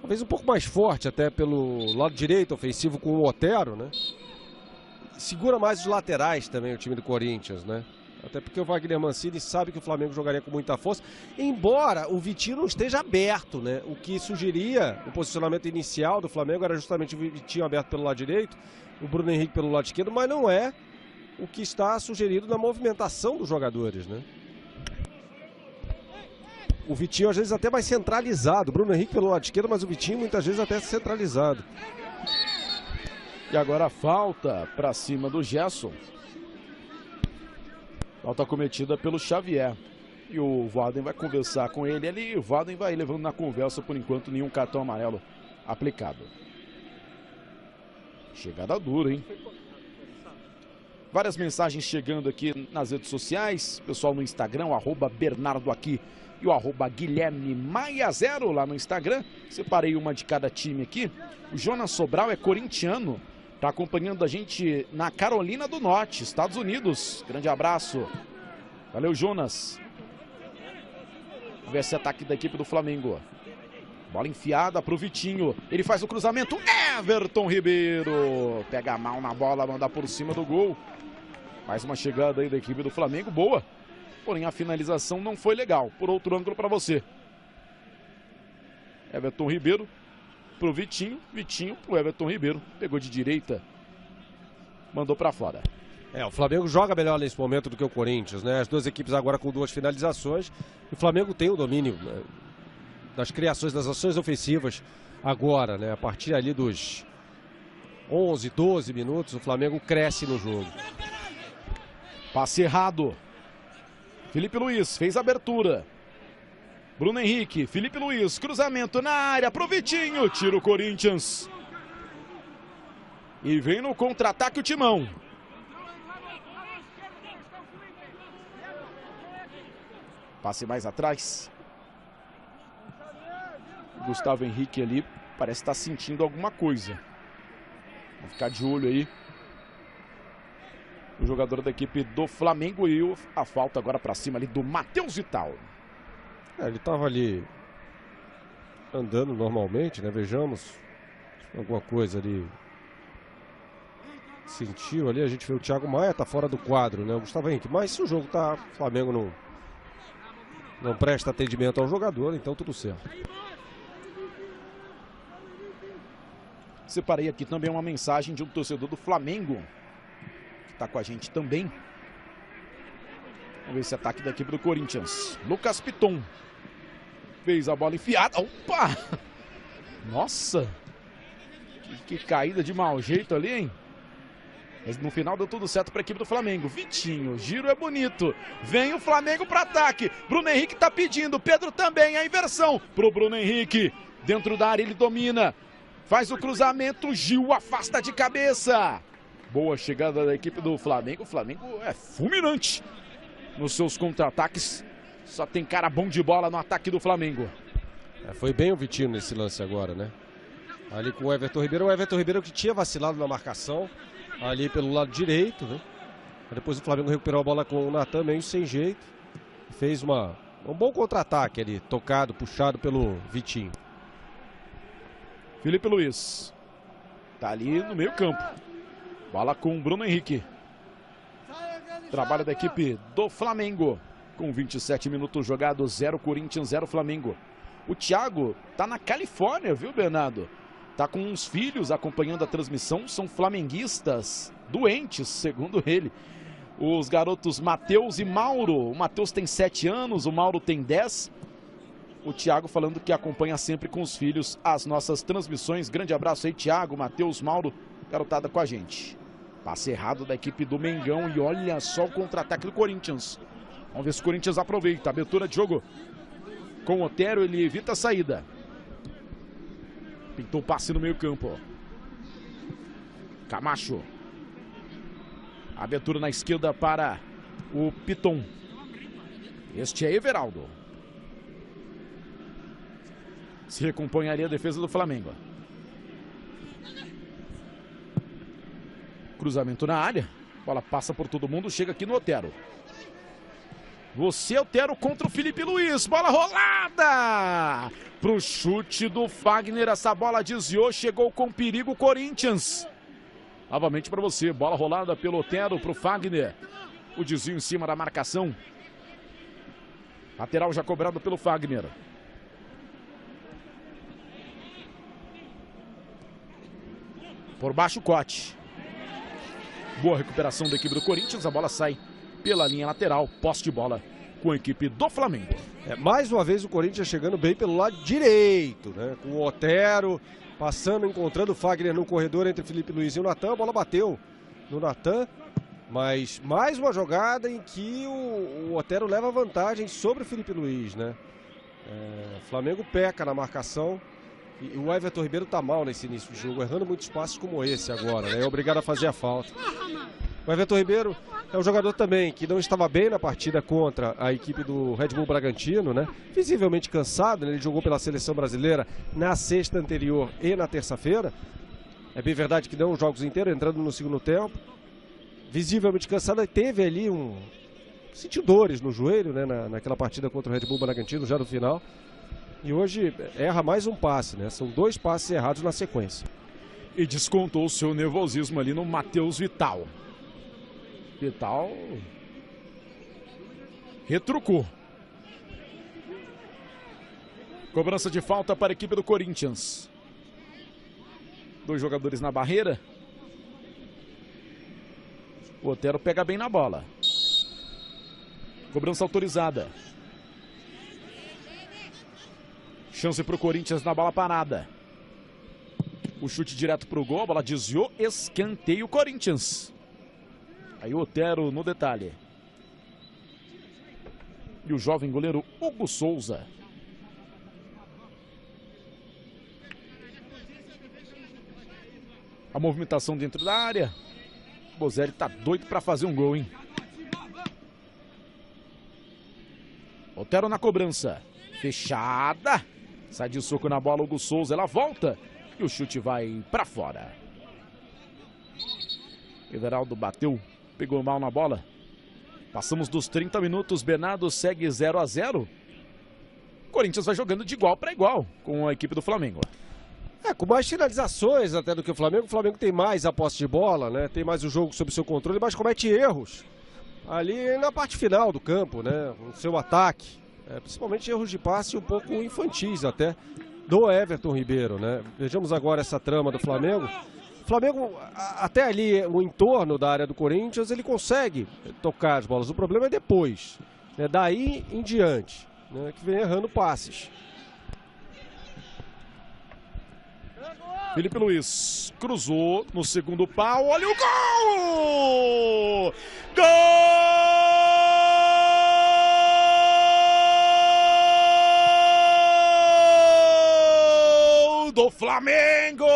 talvez um pouco mais forte até pelo lado direito ofensivo com o Otero, né? Segura mais os laterais também o time do Corinthians, né? Até porque o Wagner Mancini sabe que o Flamengo jogaria com muita força, embora o Vitinho não esteja aberto, né? O que sugeria o posicionamento inicial do Flamengo era justamente o Vitinho aberto pelo lado direito, o Bruno Henrique pelo lado esquerdo, mas não é o que está sugerido na movimentação dos jogadores, né? O Vitinho às vezes até mais centralizado, o Bruno Henrique pelo lado esquerdo, mas o Vitinho muitas vezes até centralizado. E agora a falta para cima do Gerson. Falta cometida pelo Xavier. E o Walden vai conversar com ele ali. O Walden vai levando na conversa, por enquanto, nenhum cartão amarelo aplicado. Chegada dura, hein? Várias mensagens chegando aqui nas redes sociais. Pessoal no Instagram, o @BernardoAqui e o @Guilherme Maia 0 lá no Instagram. Separei uma de cada time aqui. O Jonas Sobral é corintiano. Está acompanhando a gente na Carolina do Norte, Estados Unidos. Grande abraço. Valeu, Jonas. Vamos ver esse ataque da equipe do Flamengo. Bola enfiada para o Vitinho. Ele faz o cruzamento. Everton Ribeiro. Pega mal na bola, manda por cima do gol. Mais uma chegada aí da equipe do Flamengo. Boa. Porém, a finalização não foi legal. Por outro ângulo para você. Everton Ribeiro. Pro Vitinho, Vitinho pro Everton Ribeiro, pegou de direita, mandou para fora. O Flamengo joga melhor nesse momento do que o Corinthians, né? As duas equipes agora com 2 finalizações, e o Flamengo tem o domínio, né? das criações, das ações ofensivas agora, né? A partir ali dos 11, 12 minutos, o Flamengo cresce no jogo. Passe errado. Felipe Luiz fez a abertura. Bruno Henrique, Felipe Luiz, cruzamento na área pro Vitinho, tira o Corinthians. E vem no contra-ataque o Timão. Passe mais atrás. Gustavo Henrique ali parece estar sentindo alguma coisa. Vamos ficar de olho aí. O jogador da equipe do Flamengo e a falta agora para cima ali do Matheus Vital. Ele estava ali andando normalmente, né? Vejamos alguma coisa ali. Sentiu ali, a gente vê o Thiago Maia, tá fora do quadro, né? O Gustavo Henrique. Mas se o jogo tá, o Flamengo não presta atendimento ao jogador, então tudo certo. Separei aqui também uma mensagem de um torcedor do Flamengo, que está com a gente também. Vamos ver esse ataque da equipe do Corinthians. Lucas Piton. Fez a bola enfiada. Opa! Nossa! Que caída de mau jeito ali, hein? Mas no final deu tudo certo para a equipe do Flamengo. Vitinho, giro é bonito. Vem o Flamengo para ataque. Bruno Henrique tá pedindo. Pedro também. A inversão pro Bruno Henrique. Dentro da área ele domina. Faz o cruzamento. Gil afasta de cabeça. Boa chegada da equipe do Flamengo. O Flamengo é fulminante nos seus contra-ataques. Só tem cara bom de bola no ataque do Flamengo. Foi bem o Vitinho nesse lance agora, né? Ali com o Everton Ribeiro. O Everton Ribeiro que tinha vacilado na marcação. Ali pelo lado direito, né? Depois o Flamengo recuperou a bola com o Natan meio sem jeito. Fez um bom contra-ataque ali, tocado, puxado pelo Vitinho. Felipe Luiz. Tá ali no meio campo. Bola com o Bruno Henrique. Trabalho da equipe do Flamengo. Com 27 minutos jogados, 0 Corinthians, 0 Flamengo. O Thiago tá na Califórnia, viu, Bernardo? Tá com uns filhos acompanhando a transmissão, são flamenguistas doentes, segundo ele. Os garotos Matheus e Mauro. O Matheus tem 7 anos, o Mauro tem 10. O Thiago falando que acompanha sempre com os filhos as nossas transmissões. Grande abraço aí, Thiago, Matheus, Mauro, garotada com a gente. Passe errado da equipe do Mengão e olha só o contra-ataque do Corinthians. Vamos ver se o Corinthians aproveita. Abertura de jogo com o Otero, ele evita a saída. Pintou o passe no meio campo. Camacho. Abertura na esquerda para o Piton. Este é Everaldo. Se recompõe ali a defesa do Flamengo. Cruzamento na área. Bola passa por todo mundo, chega aqui no Otero. Você, Otero, contra o Felipe Luiz. Bola rolada! Pro chute do Fagner. Essa bola desviou, chegou com perigo o Corinthians. Novamente para você. Bola rolada pelo Otero pro Fagner. O desvio em cima da marcação. Lateral já cobrado pelo Fagner. Por baixo o Cote. Boa recuperação da equipe do Corinthians. A bola sai pela linha lateral, posse de bola com a equipe do Flamengo. Mais uma vez o Corinthians chegando bem pelo lado direito, né? Com o Otero passando, encontrando o Fagner no corredor entre Felipe Luiz e o Natan. A bola bateu no Natan, mas mais uma jogada em que o Otero leva vantagem sobre o Felipe Luiz, né? O Flamengo peca na marcação e o Everton Ribeiro tá mal nesse início de jogo, errando muitos passes como esse agora, né? É obrigado a fazer a falta. O Everton Ribeiro é um jogador também que não estava bem na partida contra a equipe do Red Bull Bragantino, né? Visivelmente cansado, né? Ele jogou pela seleção brasileira na sexta anterior e na terça-feira. É bem verdade que deu os jogos inteiros, entrando no segundo tempo. Visivelmente cansado, teve ali sentiu dores no joelho, né? Naquela partida contra o Red Bull Bragantino, já no final. E hoje erra mais um passe, né? São 2 passes errados na sequência. E descontou o seu nervosismo ali no Matheus Vital. Vital retrucou. Cobrança de falta para a equipe do Corinthians. 2 jogadores na barreira. O Otero pega bem na bola. Cobrança autorizada. Chance para o Corinthians na bola parada. O chute direto para o gol, a bola desviou, escanteio Corinthians. Aí o Otero no detalhe. E o jovem goleiro Hugo Souza. A movimentação dentro da área. O Bozelli tá doido para fazer um gol, hein? Otero na cobrança. Fechada. Sai de soco na bola, Hugo Souza, ela volta. E o chute vai para fora. Everaldo bateu, pegou mal na bola. Passamos dos 30 minutos, Bernardo segue 0 a 0. Corinthians vai jogando de igual para igual com a equipe do Flamengo. Com mais finalizações até do que o Flamengo. O Flamengo tem mais a posse de bola, né? Tem mais o jogo sob seu controle, mas comete erros ali na parte final do campo, né? No seu ataque. Principalmente erros de passe um pouco infantis até do Everton Ribeiro, né? Vejamos agora essa trama do Flamengo. O Flamengo, até ali, o entorno da área do Corinthians, ele consegue tocar as bolas. O problema é depois, né? Daí em diante, né? Que vem errando passes. Felipe Luiz cruzou no segundo pau, olha o gol! Gol do Flamengo!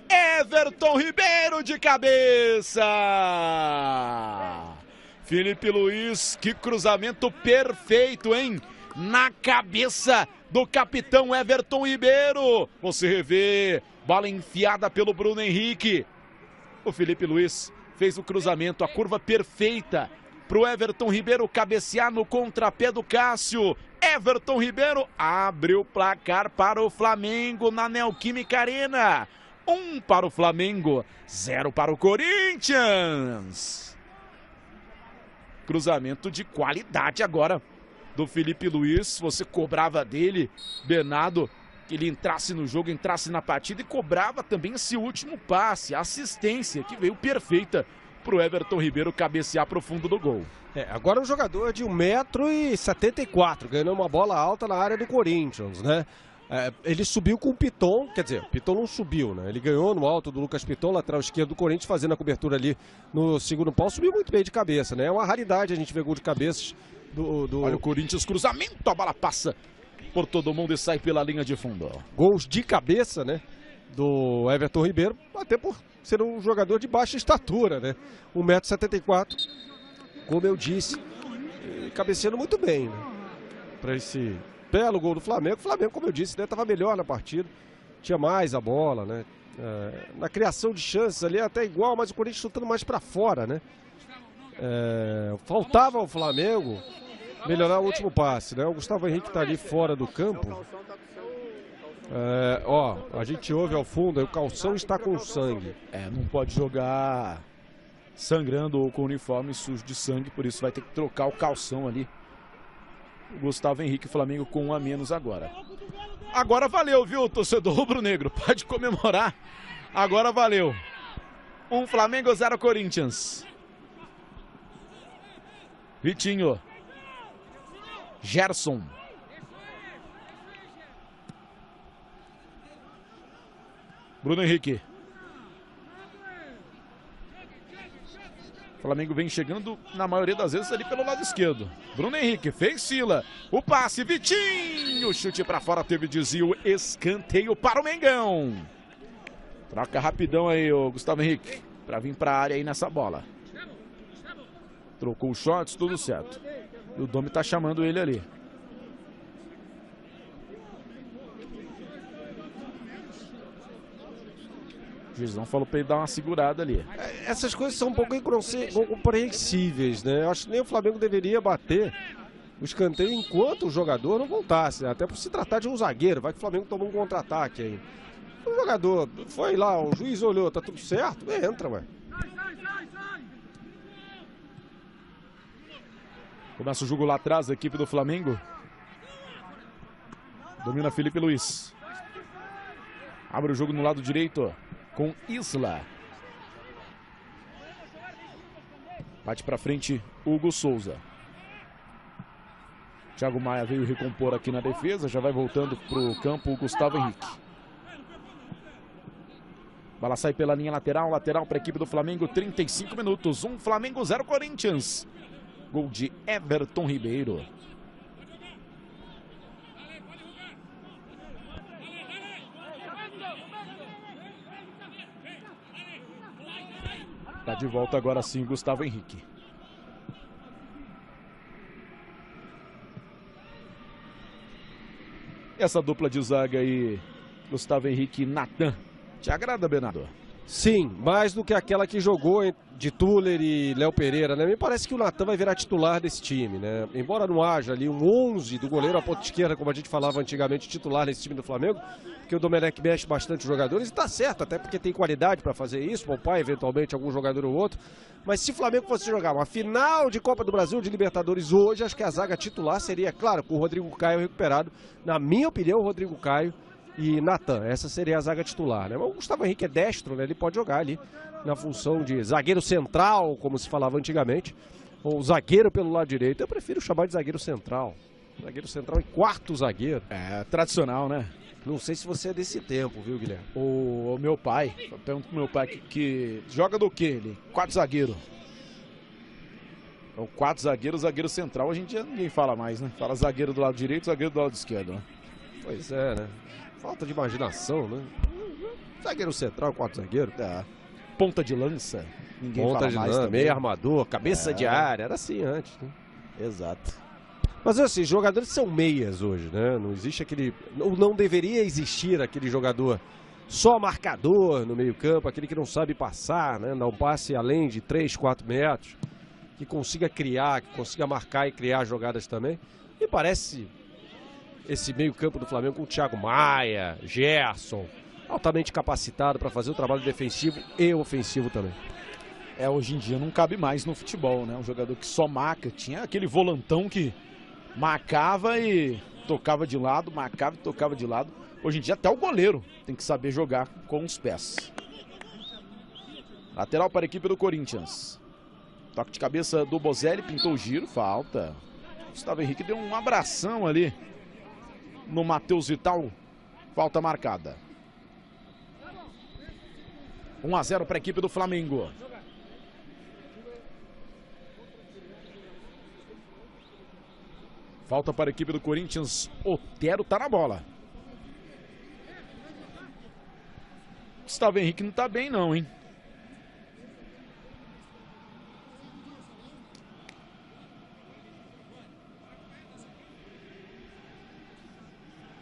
Everton Ribeiro de cabeça! Felipe Luiz, que cruzamento perfeito, hein? Na cabeça do capitão Everton Ribeiro. Você revê, bola enfiada pelo Bruno Henrique. O Felipe Luiz fez o cruzamento, a curva perfeita para o Everton Ribeiro cabecear no contrapé do Cássio. Everton Ribeiro abre o placar para o Flamengo na Neoquímica Arena. 1 para o Flamengo, 0 para o Corinthians. Cruzamento de qualidade agora do Felipe Luiz. Você cobrava dele, Bernardo, que ele entrasse no jogo, entrasse na partida, e cobrava também esse último passe, a assistência que veio perfeita para o Everton Ribeiro cabecear para o fundo do gol. Agora um jogador de 1,74 m, ganhando uma bola alta na área do Corinthians, né? Ele subiu com o Piton, quer dizer, o Piton não subiu, né? Ele ganhou no alto do Lucas Piton, lateral esquerdo do Corinthians, fazendo a cobertura ali no segundo pau. Subiu muito bem de cabeça, né? É uma raridade a gente ver gol de cabeças do... Olha o Corinthians, cruzamento, a bola passa por todo mundo e sai pela linha de fundo. Gols de cabeça, né? Do Everton Ribeiro, até por ser um jogador de baixa estatura, né? 1,74 m, como eu disse, cabeceando muito bem, né? Para esse belo gol do Flamengo. O Flamengo, como eu disse, né, estava melhor na partida, tinha mais a bola, né? Na criação de chances ali até igual, mas o Corinthians chutando mais para fora, né? Faltava ao Flamengo melhorar o último passe, né? O Gustavo Henrique está ali fora do campo. A gente ouve ao fundo, o calção está com sangue. Não pode jogar sangrando ou com o uniforme sujo de sangue, por isso vai ter que trocar o calção ali. O Gustavo Henrique, Flamengo com 1 a menos agora. Agora valeu, viu, torcedor rubro-negro? Pode comemorar. Agora valeu. 1 Flamengo, 0 Corinthians. Vitinho. Gerson. Bruno Henrique. O Flamengo vem chegando na maioria das vezes ali pelo lado esquerdo. Bruno Henrique fez fila. O passe, Vitinho. Chute para fora, teve desvio. Escanteio para o Mengão. Troca rapidão aí o Gustavo Henrique para vir para a área aí nessa bola. Trocou os shots, tudo certo. E o Domi tá chamando ele ali. O juizão falou para ele dar uma segurada ali. Essas coisas são um pouco incompreensíveis, né? Eu acho que nem o Flamengo deveria bater o escanteio enquanto o jogador não voltasse, né? Até por se tratar de um zagueiro. Vai que o Flamengo tomou um contra-ataque aí. O jogador foi lá, o juiz olhou, tá tudo certo? Entra, ué. Começa o jogo lá atrás da equipe do Flamengo. Domina Felipe Luiz. Abre o jogo no lado direito com Isla. Bate pra frente Hugo Souza. Thiago Maia veio recompor aqui na defesa, já vai voltando pro campo o Gustavo Henrique. Bola sai pela linha lateral para a equipe do Flamengo, 35 minutos, 1 Flamengo, 0 Corinthians. Gol de Everton Ribeiro. Tá de volta agora sim Gustavo Henrique. Essa dupla de zaga aí, Gustavo Henrique e Natan, te agrada, Bernardo? Sim, mais do que aquela que jogou de Tuller e Léo Pereira, né? Me parece que o Natan vai virar titular desse time, né? Embora não haja ali um 11 do goleiro à ponta esquerda, como a gente falava antigamente, titular nesse time do Flamengo, porque o Domenech mexe bastante os jogadores, e tá certo, até porque tem qualidade para fazer isso, poupar eventualmente algum jogador ou outro. Mas se o Flamengo fosse jogar uma final de Copa do Brasil, de Libertadores hoje, acho que a zaga titular seria, claro, com o Rodrigo Caio recuperado. Na minha opinião, o Rodrigo Caio e Natan, essa seria a zaga titular, né? O Gustavo Henrique é destro, né? Ele pode jogar ali na função de zagueiro central, como se falava antigamente, ou zagueiro pelo lado direito. Eu prefiro chamar de zagueiro central. Zagueiro central e quarto zagueiro. É, tradicional, né? Não sei se você é desse tempo, viu, Guilherme? O meu pai, eu pergunto pro meu pai que joga do que ele? Quarto zagueiro. O quarto zagueiro, zagueiro central, a gente já ninguém fala mais, né? Fala zagueiro do lado direito, zagueiro do lado esquerdo, né? Pois é, né? Falta de imaginação, né? Zagueiro central, quarto zagueiro. É. Ponta de lança, ninguém Ponta fala de mais lança, também. meio armador, cabeça de área, era assim antes, né? Exato. Mas assim, jogadores são meias hoje, né? Não existe aquele... Ou não deveria existir aquele jogador só marcador no meio campo, aquele que não sabe passar, né? Não passe além de 3, 4 metros, que consiga criar, que consiga marcar e criar jogadas também. E parece esse meio campo do Flamengo com o Thiago Maia, Gerson, altamente capacitado para fazer o trabalho defensivo e ofensivo também. É, hoje em dia não cabe mais no futebol, né? Um jogador que só marca, tinha aquele volantão que marcava e tocava de lado, marcava e tocava de lado. Hoje em dia até o goleiro tem que saber jogar com os pés. Lateral para a equipe do Corinthians. Toque de cabeça do Bozelli, pintou o giro, falta. Gustavo Henrique deu um abração ali no Matheus Vital, falta marcada. 1-0 para a equipe do Flamengo. Falta para a equipe do Corinthians, Otero tá na bola. Gustavo Henrique não tá bem não, hein?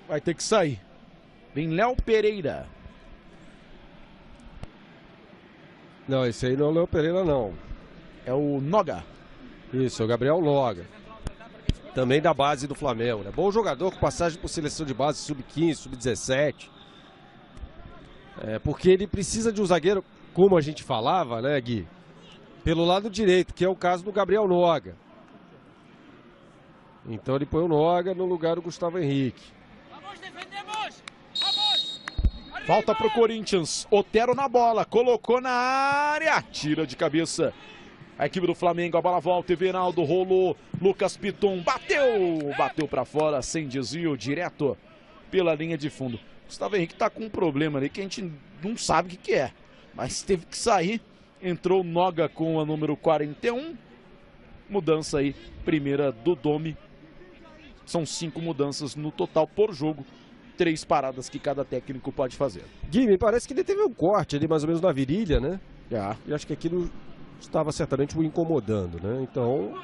Vai ter que sair. Vem Léo Pereira. Não, esse aí não é o Léo Pereira, não. É o Noga. Isso, é o Gabriel Noga. Também da base do Flamengo, né? Bom jogador com passagem por seleção de base sub-15, sub-17. Porque ele precisa de um zagueiro, como a gente falava, né, Gui? Pelo lado direito, que é o caso do Gabriel Noga. Então ele põe o Noga no lugar do Gustavo Henrique. Falta pro Corinthians, Otero na bola, colocou na área, tira de cabeça a equipe do Flamengo, a bola volta, Everaldo rolou, Lucas Piton bateu pra fora, sem desvio, direto pela linha de fundo. Gustavo Henrique tá com um problema ali que a gente não sabe o que é, mas teve que sair, entrou o Noga com a número 41, mudança aí, primeira do Domi, são 5 mudanças no total por jogo. 3 paradas que cada técnico pode fazer. Gui, me parece que ele teve um corte ali mais ou menos na virilha, né? É. E acho que aquilo estava certamente o incomodando, né? Então,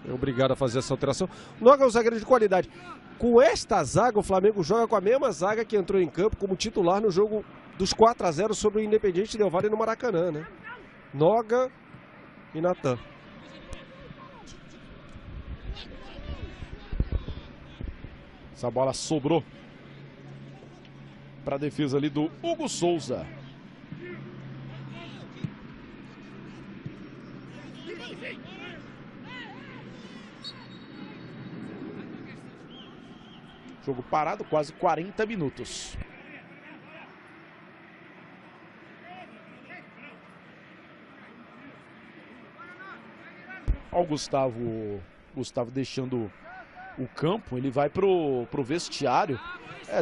é obrigado a fazer essa alteração. Noga é um zagueiro de qualidade. Com esta zaga, o Flamengo joga com a mesma zaga que entrou em campo como titular no jogo dos 4-0 sobre o Independiente Del Valle no Maracanã, né? Noga e Natan. Essa bola sobrou para a defesa ali do Hugo Souza. Jogo parado, quase 40 minutos. Olha o Gustavo deixando o campo, ele vai pro vestiário.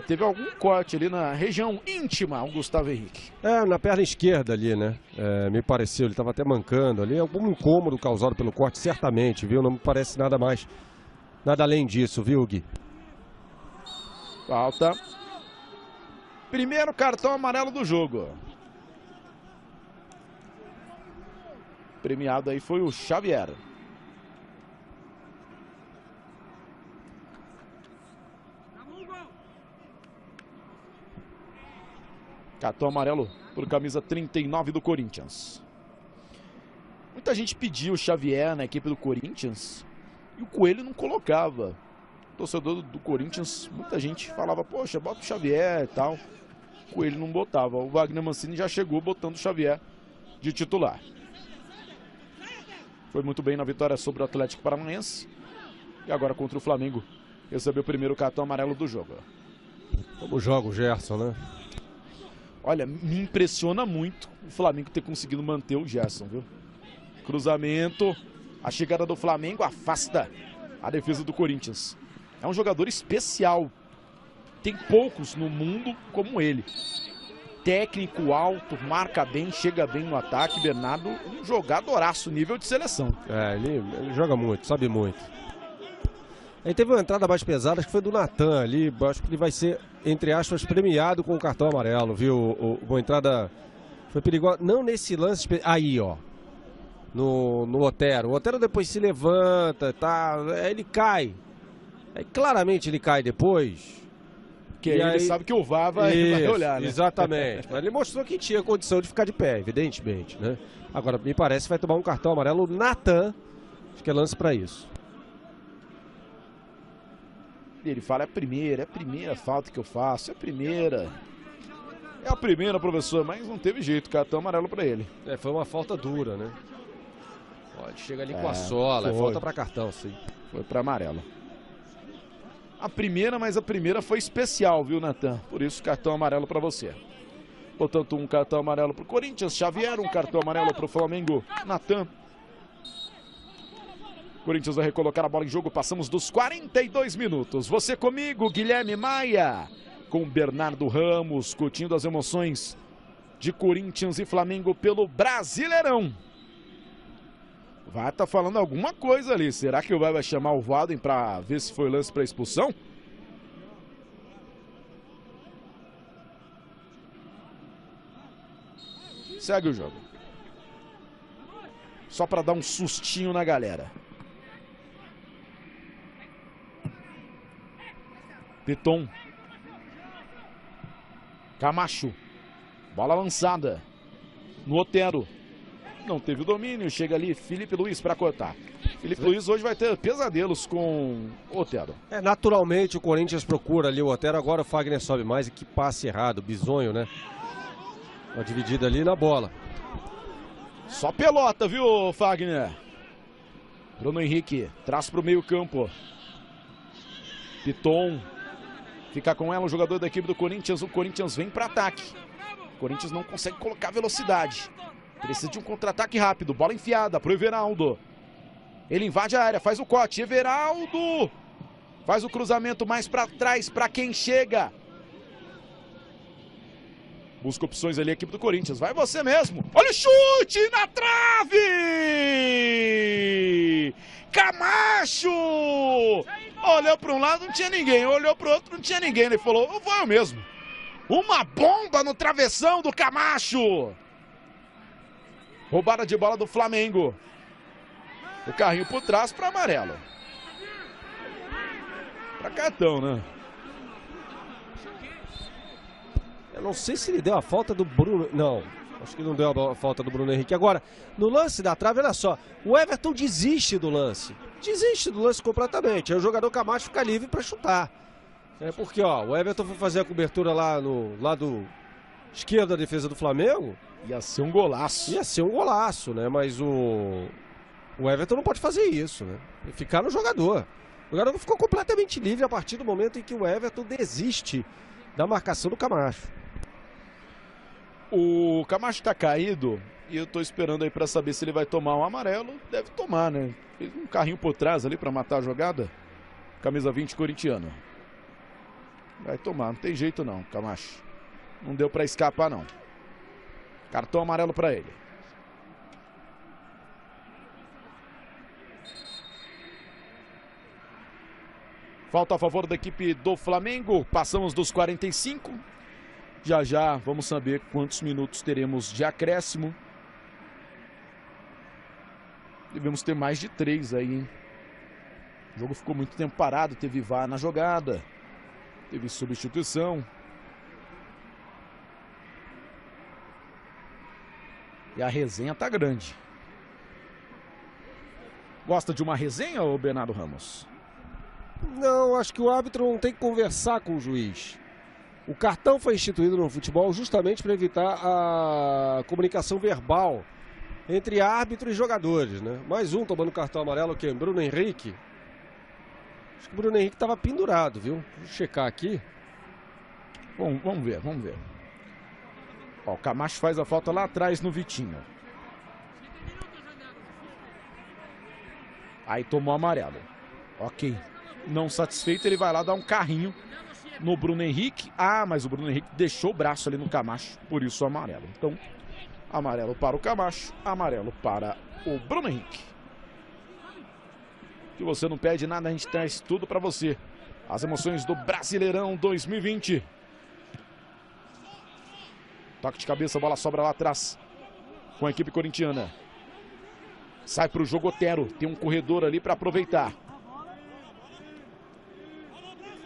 Teve algum corte ali na região íntima, o Gustavo Henrique. Na perna esquerda ali, né? Me pareceu, ele estava até mancando ali. Algum incômodo causado pelo corte, certamente, viu? Não me parece nada mais, nada além disso, viu, Gui? Falta. Primeiro cartão amarelo do jogo. Premiado aí foi o Xavier. Cartão amarelo por camisa 39 do Corinthians. Muita gente pediu o Xavier na equipe do Corinthians e o Coelho não colocava. O torcedor do Corinthians, muita gente falava, poxa, bota o Xavier e tal. O Coelho não botava. O Wagner Mancini já chegou botando o Xavier de titular. Foi muito bem na vitória sobre o Atlético Paranaense. E agora contra o Flamengo, recebeu o primeiro cartão amarelo do jogo. Como joga o Gerson, né? Olha, me impressiona muito o Flamengo ter conseguido manter o Gerson, viu? Cruzamento, a chegada do Flamengo afasta a defesa do Corinthians. É um jogador especial. Tem poucos no mundo como ele. Técnico alto, marca bem, chega bem no ataque. Bernardo, um jogadoraço, nível de seleção. Ele joga muito, sabe muito. Aí teve uma entrada mais pesada, acho que foi do Natan ali. Acho que ele vai ser, entre aspas, premiado com o cartão amarelo, viu? Uma entrada foi perigosa. Não nesse lance. Aí, ó. No Otero. O Otero depois se levanta, tá? Aí ele cai. Aí claramente ele cai depois. Porque aí ele sabe que o VAR vai olhar, né? Exatamente. Mas ele mostrou que tinha condição de ficar de pé, evidentemente, né? Agora, me parece que vai tomar um cartão amarelo. Natan. Acho que é lance pra isso. Ele fala, é a primeira falta que eu faço, é a primeira, professor, mas não teve jeito, cartão amarelo pra ele. Foi uma falta dura, né? Ele chega ali com a sola, é falta pra cartão, sim. Foi pra amarelo. Mas a primeira foi especial, viu, Natan? Por isso, cartão amarelo pra você. Portanto, um cartão amarelo pro Corinthians, Xavier, um cartão amarelo pro Flamengo, Natan. Corinthians vai recolocar a bola em jogo, passamos dos 42 minutos. Você comigo, Guilherme Maia, com Bernardo Ramos, curtindo as emoções de Corinthians e Flamengo pelo Brasileirão. Vai estar falando alguma coisa ali. Será que o vai chamar o Walden para ver se foi lance para expulsão? Segue o jogo. Só para dar um sustinho na galera. Piton. Camacho. Bola lançada. No Otero. Não teve o domínio. Chega ali Felipe Luiz para cortar. Felipe Luiz hoje vai ter pesadelos com o Otero. Naturalmente o Corinthians procura ali o Otero. Agora o Fagner sobe mais. E que passe errado. Bizonho, né? Uma dividida ali na bola. Só pelota, viu, Fagner? Bruno Henrique. Traz para o meio campo. Piton. Fica com ela o jogador da equipe do Corinthians. O Corinthians vem para ataque. O Corinthians não consegue colocar velocidade. Precisa de um contra-ataque rápido. Bola enfiada para o Everaldo. Ele invade a área, faz o corte. Everaldo faz o cruzamento mais para trás para quem chega. Busca opções ali a equipe do Corinthians. Vai você mesmo. Olha o chute na trave! Camacho! Olhou para um lado, não tinha ninguém. Olhou para o outro, não tinha ninguém. Ele falou, vou eu mesmo. Uma bomba no travessão do Camacho. Roubada de bola do Flamengo. O carrinho por trás para amarelo. Para cartão, né? Eu não sei se ele deu a falta do Bruno. Não, acho que não deu a falta do Bruno Henrique. Agora, no lance da trave, olha só. O Everton desiste do lance. Desiste do lance completamente. Aí o jogador Camacho fica livre para chutar. Porque, ó, o Everton foi fazer a cobertura lá no lado esquerdo da defesa do Flamengo. Ia ser um golaço. Ia ser um golaço, né? Mas o Everton não pode fazer isso, né? Ficar no jogador. O jogador ficou completamente livre a partir do momento em que o Everton desiste da marcação do Camacho. O Camacho tá caído e eu tô esperando aí para saber se ele vai tomar um amarelo. Deve tomar, né? Fez um carrinho por trás ali para matar a jogada. Camisa 20 corintiano. Vai tomar, não tem jeito não, Camacho. Não deu para escapar não. Cartão amarelo para ele. Falta a favor da equipe do Flamengo. Passamos dos 45. Já já vamos saber quantos minutos teremos de acréscimo. Devemos ter mais de 3 aí, hein? O jogo ficou muito tempo parado. Teve VAR na jogada. Teve substituição. E a resenha tá grande. Gosta de uma resenha, ô Bernardo Ramos? Não, acho que o árbitro não tem que conversar com o juiz. O cartão foi instituído no futebol justamente para evitar a comunicação verbal entre árbitro e jogadores, né? Mais um tomando cartão amarelo, que é Bruno Henrique. Acho que o Bruno Henrique estava pendurado, viu? Vou checar aqui. Bom, vamos ver. Ó, o Camacho faz a falta lá atrás no Vitinho. Aí tomou amarelo. Ok. Não satisfeito, ele vai lá dar um carrinho no Bruno Henrique. Ah, mas o Bruno Henrique deixou o braço ali no Camacho, por isso o amarelo. Então, amarelo para o Camacho, amarelo para o Bruno Henrique. Que você não pede nada, a gente traz tudo para você. As emoções do Brasileirão 2020. Toque de cabeça, a bola sobra lá atrás com a equipe corintiana. Sai para o jogo Otero, tem um corredor ali para aproveitar.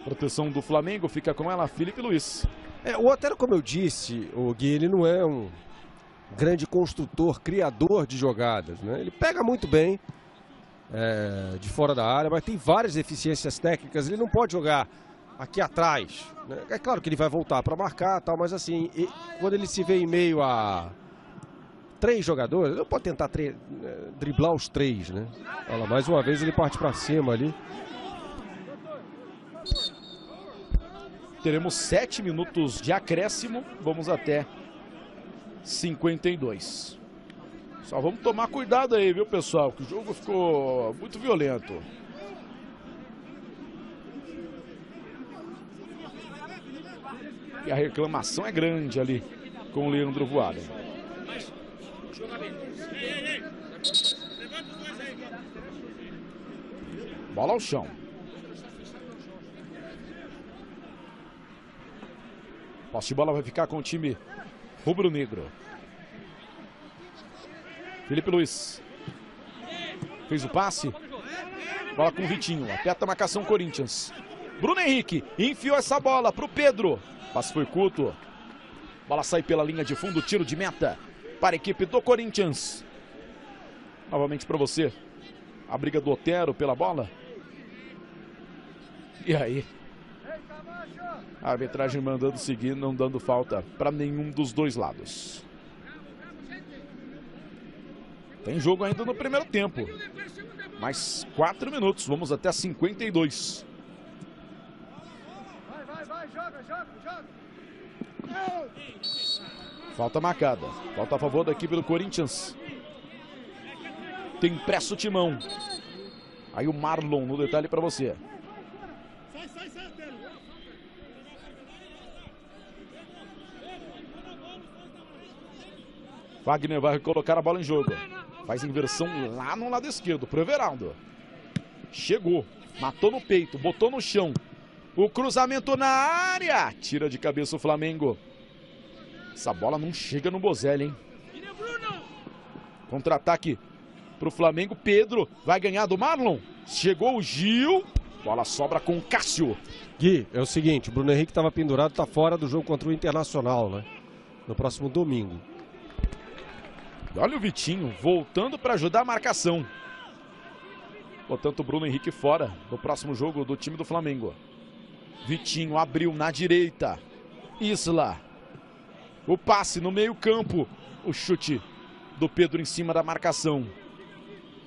Proteção do Flamengo, fica com ela Felipe Luiz. O Otero, como eu disse, o Gui, ele não é um grande construtor, criador de jogadas, né? Ele pega muito bem de fora da área, mas tem várias deficiências técnicas. Ele não pode jogar aqui atrás, né? É claro que ele vai voltar para marcar, tal, mas assim, quando ele se vê em meio a 3 jogadores, ele não pode tentar driblar os 3, né? Olha lá, mais uma vez ele parte para cima ali. Teremos 7 minutos de acréscimo, vamos até 52. Só vamos tomar cuidado aí, viu, pessoal, que o jogo ficou muito violento. E a reclamação é grande ali com o Leandro Voaden. Bola ao chão. Posse de bola vai ficar com o time rubro-negro. Felipe Luiz. Fez o passe. Bola com o Vitinho. Aperta a marcação Corinthians. Bruno Henrique enfiou essa bola para o Pedro. Passe foi curto. Bola sai pela linha de fundo. Tiro de meta para a equipe do Corinthians. Novamente para você. A briga do Otero pela bola. E aí? A arbitragem mandando seguir, não dando falta para nenhum dos dois lados. Tem jogo ainda no primeiro tempo. Mais 4 minutos, vamos até 52. Falta marcada. Falta a favor da equipe do Corinthians. Tem pressa o timão. Aí o Marlon no detalhe para você. Wagner vai colocar a bola em jogo. Faz inversão lá no lado esquerdo pro Everaldo. Chegou, matou no peito, botou no chão. O cruzamento na área. Tira de cabeça o Flamengo. Essa bola não chega no Bozelli, hein? Contra-ataque pro Flamengo. Pedro vai ganhar do Marlon. Chegou o Gil. Bola sobra com o Cássio. Gui, é o seguinte, o Bruno Henrique estava pendurado, tá fora do jogo contra o Internacional, né? No próximo domingo. E olha o Vitinho voltando para ajudar a marcação. Portanto, o Bruno Henrique fora do próximo jogo do time do Flamengo. Vitinho abriu na direita. Isla. O passe no meio campo. O chute do Pedro em cima da marcação.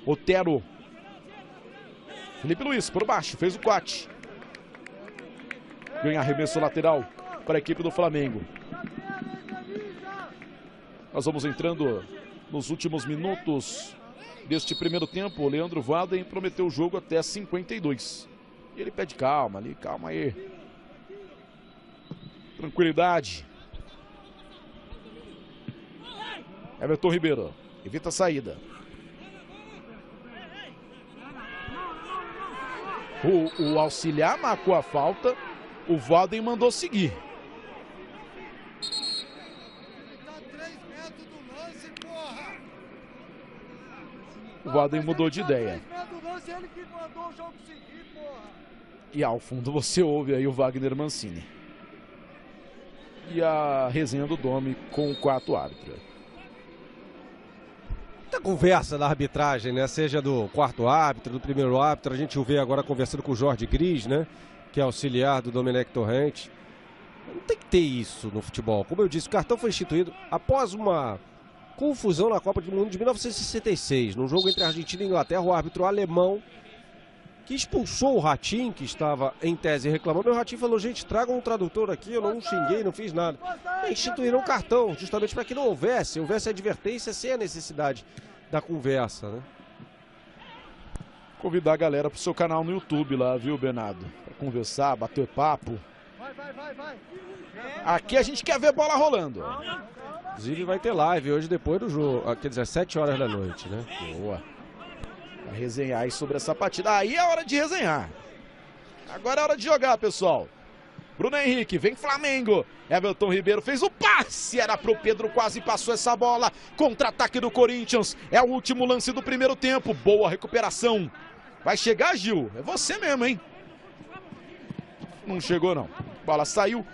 Otero. Felipe Luiz por baixo, fez o corte. Ganha arremesso lateral para a equipe do Flamengo. Nós vamos entrando nos últimos minutos deste primeiro tempo. O Leandro Voaden prometeu o jogo até 52. E ele pede calma ali, calma aí. Tranquilidade. Everton Ribeiro, evita a saída. O auxiliar marcou a falta, o Walden mandou seguir. O Walden mudou de ideia. E ao fundo você ouve aí o Wagner Mancini. E a resenha do Domi com o quarto árbitro. Muita conversa na arbitragem, né? Seja do quarto árbitro, do primeiro árbitro. A gente o vê agora conversando com o Jorge Gris, né? Que é auxiliar do Domenech Torrent. Não tem que ter isso no futebol. Como eu disse, o cartão foi instituído após uma confusão na Copa do Mundo de 1966. Num jogo entre Argentina e Inglaterra, o árbitro alemão que expulsou o Ratinho, que estava em tese reclamando. E o Ratinho falou, gente, tragam um tradutor aqui, eu não xinguei, não fiz nada. E instituíram um cartão, justamente para que não houvesse advertência sem a necessidade da conversa, né? Convidar a galera pro seu canal no YouTube lá, viu, Bernardo? Pra conversar, bater papo. Vai. Aqui a gente quer ver bola rolando. Inclusive vai ter live hoje depois do jogo, quer dizer, 7 horas da noite, né? Boa. Vai resenhar aí sobre essa partida. Aí é hora de resenhar. Agora é hora de jogar, pessoal. Bruno Henrique, vem Flamengo. Everton Ribeiro fez o passe, era pro Pedro, quase passou essa bola. Contra-ataque do Corinthians. É o último lance do primeiro tempo. Boa recuperação. Vai chegar, Gil? É você mesmo, hein? Não chegou, não. Bola saiu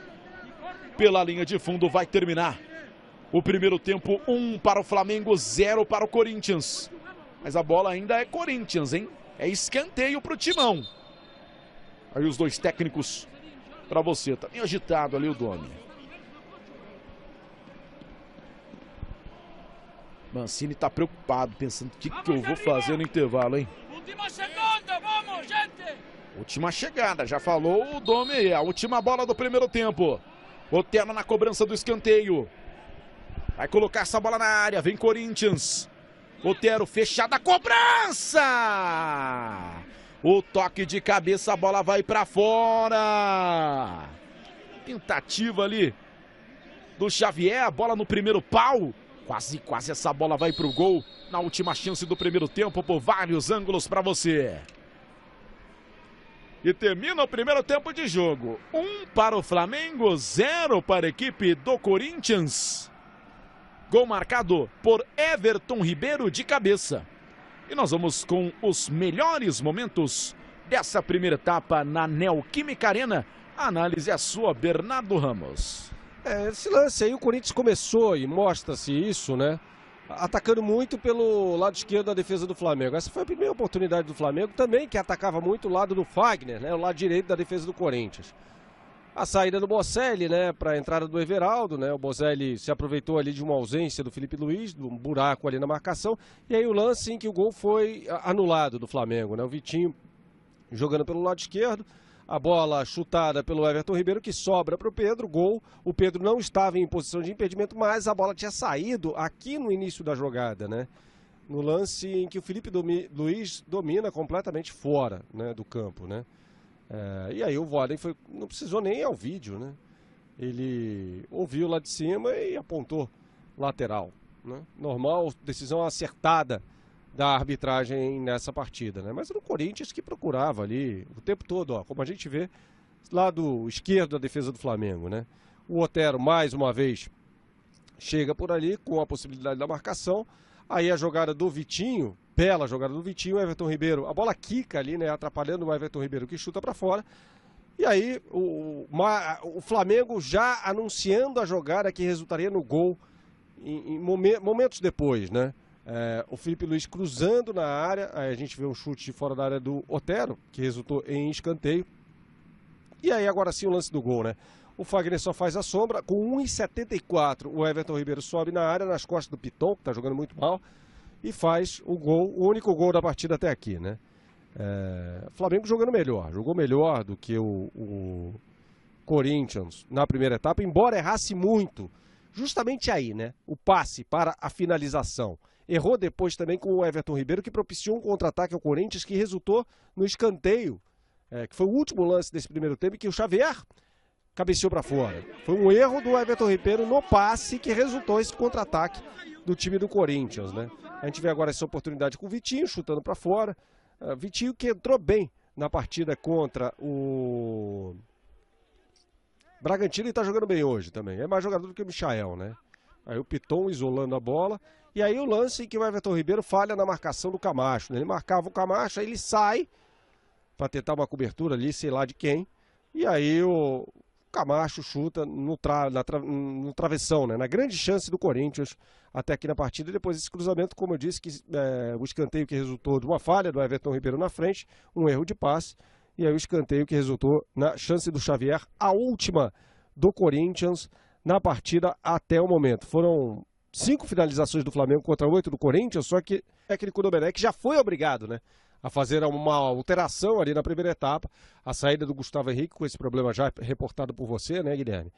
pela linha de fundo, vai terminar o primeiro tempo. 1 para o Flamengo, 0 para o Corinthians. Mas a bola ainda é Corinthians, hein? É escanteio pro Timão. Aí os dois técnicos para você. Tá bem agitado ali o Domi. Mancini tá preocupado, pensando o que eu vou fazer no intervalo, hein? Última segunda, vamos, gente! Última chegada, já falou o Domi aí. A última bola do primeiro tempo. Otero na cobrança do escanteio. Vai colocar essa bola na área, vem Corinthians. Otero, fechada a cobrança! O toque de cabeça, a bola vai pra fora. Tentativa ali do Xavier, a bola no primeiro pau. Quase essa bola vai pro gol. Na última chance do primeiro tempo, por vários ângulos pra você. E termina o primeiro tempo de jogo. 1 para o Flamengo, 0 para a equipe do Corinthians. Gol marcado por Everton Ribeiro de cabeça. E nós vamos com os melhores momentos dessa primeira etapa na Neoquímica Arena. A análise é sua, Bernardo Ramos. Esse lance aí, o Corinthians começou e mostra-se isso, né? Atacando muito pelo lado esquerdo da defesa do Flamengo. Essa foi a primeira oportunidade do Flamengo também, que atacava muito o lado do Fagner, né? O lado direito da defesa do Corinthians. A saída do Bocelli, né, para a entrada do Everaldo, né? O Bocelli se aproveitou ali de uma ausência do Felipe Luiz, de um buraco ali na marcação. E aí o lance em que o gol foi anulado do Flamengo, né? O Vitinho jogando pelo lado esquerdo, a bola chutada pelo Everton Ribeiro, que sobra para o Pedro, gol. O Pedro não estava em posição de impedimento, mas a bola tinha saído aqui no início da jogada, né? No lance em que o Felipe Luiz domina completamente fora, né, do campo, né? E aí o Walden não precisou nem ir ao vídeo, né? Ele ouviu lá de cima e apontou lateral, né? Normal, decisão acertada da arbitragem nessa partida, né? Mas era o Corinthians que procurava ali o tempo todo, ó, como a gente vê lado esquerdo da defesa do Flamengo, né? O Otero mais uma vez chega por ali com a possibilidade da marcação. Aí a jogada do Vitinho, bela jogada do Vitinho, o Everton Ribeiro, a bola quica ali, né, atrapalhando o Everton Ribeiro que chuta para fora. E aí o Flamengo já anunciando a jogada que resultaria no gol em momentos depois, né? O Felipe Luiz cruzando na área, aí a gente vê um chute de fora da área do Otero, que resultou em escanteio. E aí agora sim o lance do gol, né? O Fagner só faz a sombra, com 1,74 o Everton Ribeiro sobe na área, nas costas do Piton, que está jogando muito mal, e faz o gol, o único gol da partida até aqui, né? O Flamengo jogando melhor, jogou melhor do que o Corinthians na primeira etapa, embora errasse muito, justamente aí, né? O passe para a finalização. Errou depois também com o Everton Ribeiro, que propiciou um contra-ataque ao Corinthians, que resultou no escanteio que foi o último lance desse primeiro tempo, em que o Xavier cabeceou para fora. Foi um erro do Everton Ribeiro no passe que resultou esse contra-ataque do time do Corinthians, né? A gente vê agora essa oportunidade com o Vitinho, chutando para fora. Vitinho que entrou bem na partida contra o Bragantino e está jogando bem hoje também. É mais jogador do que o Michael, né? Aí o Piton isolando a bola. E aí o lance em que o Everton Ribeiro falha na marcação do Camacho, né? Ele marcava o Camacho, aí ele sai para tentar uma cobertura ali, sei lá de quem. E aí o Camacho chuta no travessão, né? Na grande chance do Corinthians até aqui na partida. E depois esse cruzamento, como eu disse, o escanteio que resultou de uma falha do Everton Ribeiro na frente, um erro de passe. E aí o escanteio que resultou na chance do Xavier, a última do Corinthians na partida até o momento. Foram 5 finalizações do Flamengo contra 8 do Corinthians, só que o técnico Domenech já foi obrigado, né, a fazer uma alteração ali na primeira etapa, a saída do Gustavo Henrique, com esse problema já reportado por você, né, Guilherme?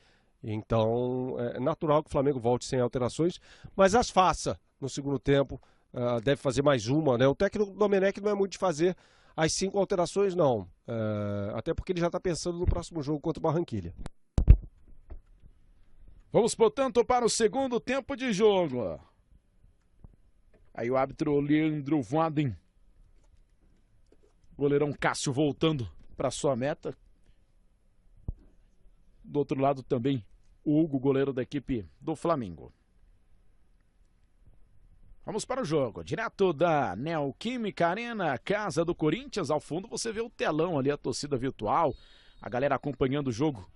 Então, é natural que o Flamengo volte sem alterações, mas as faça no segundo tempo, deve fazer mais uma, né? O técnico Domenech não é muito de fazer as 5 alterações, não, até porque ele já está pensando no próximo jogo contra o Barranquilla. Vamos, portanto, para o segundo tempo de jogo. Aí o árbitro Leandro Voaden. Goleirão Cássio voltando para sua meta. Do outro lado também o Hugo, goleiro da equipe do Flamengo. Vamos para o jogo. Direto da Neoquímica Arena, casa do Corinthians. Ao fundo você vê o telão ali, a torcida virtual. A galera acompanhando o jogo.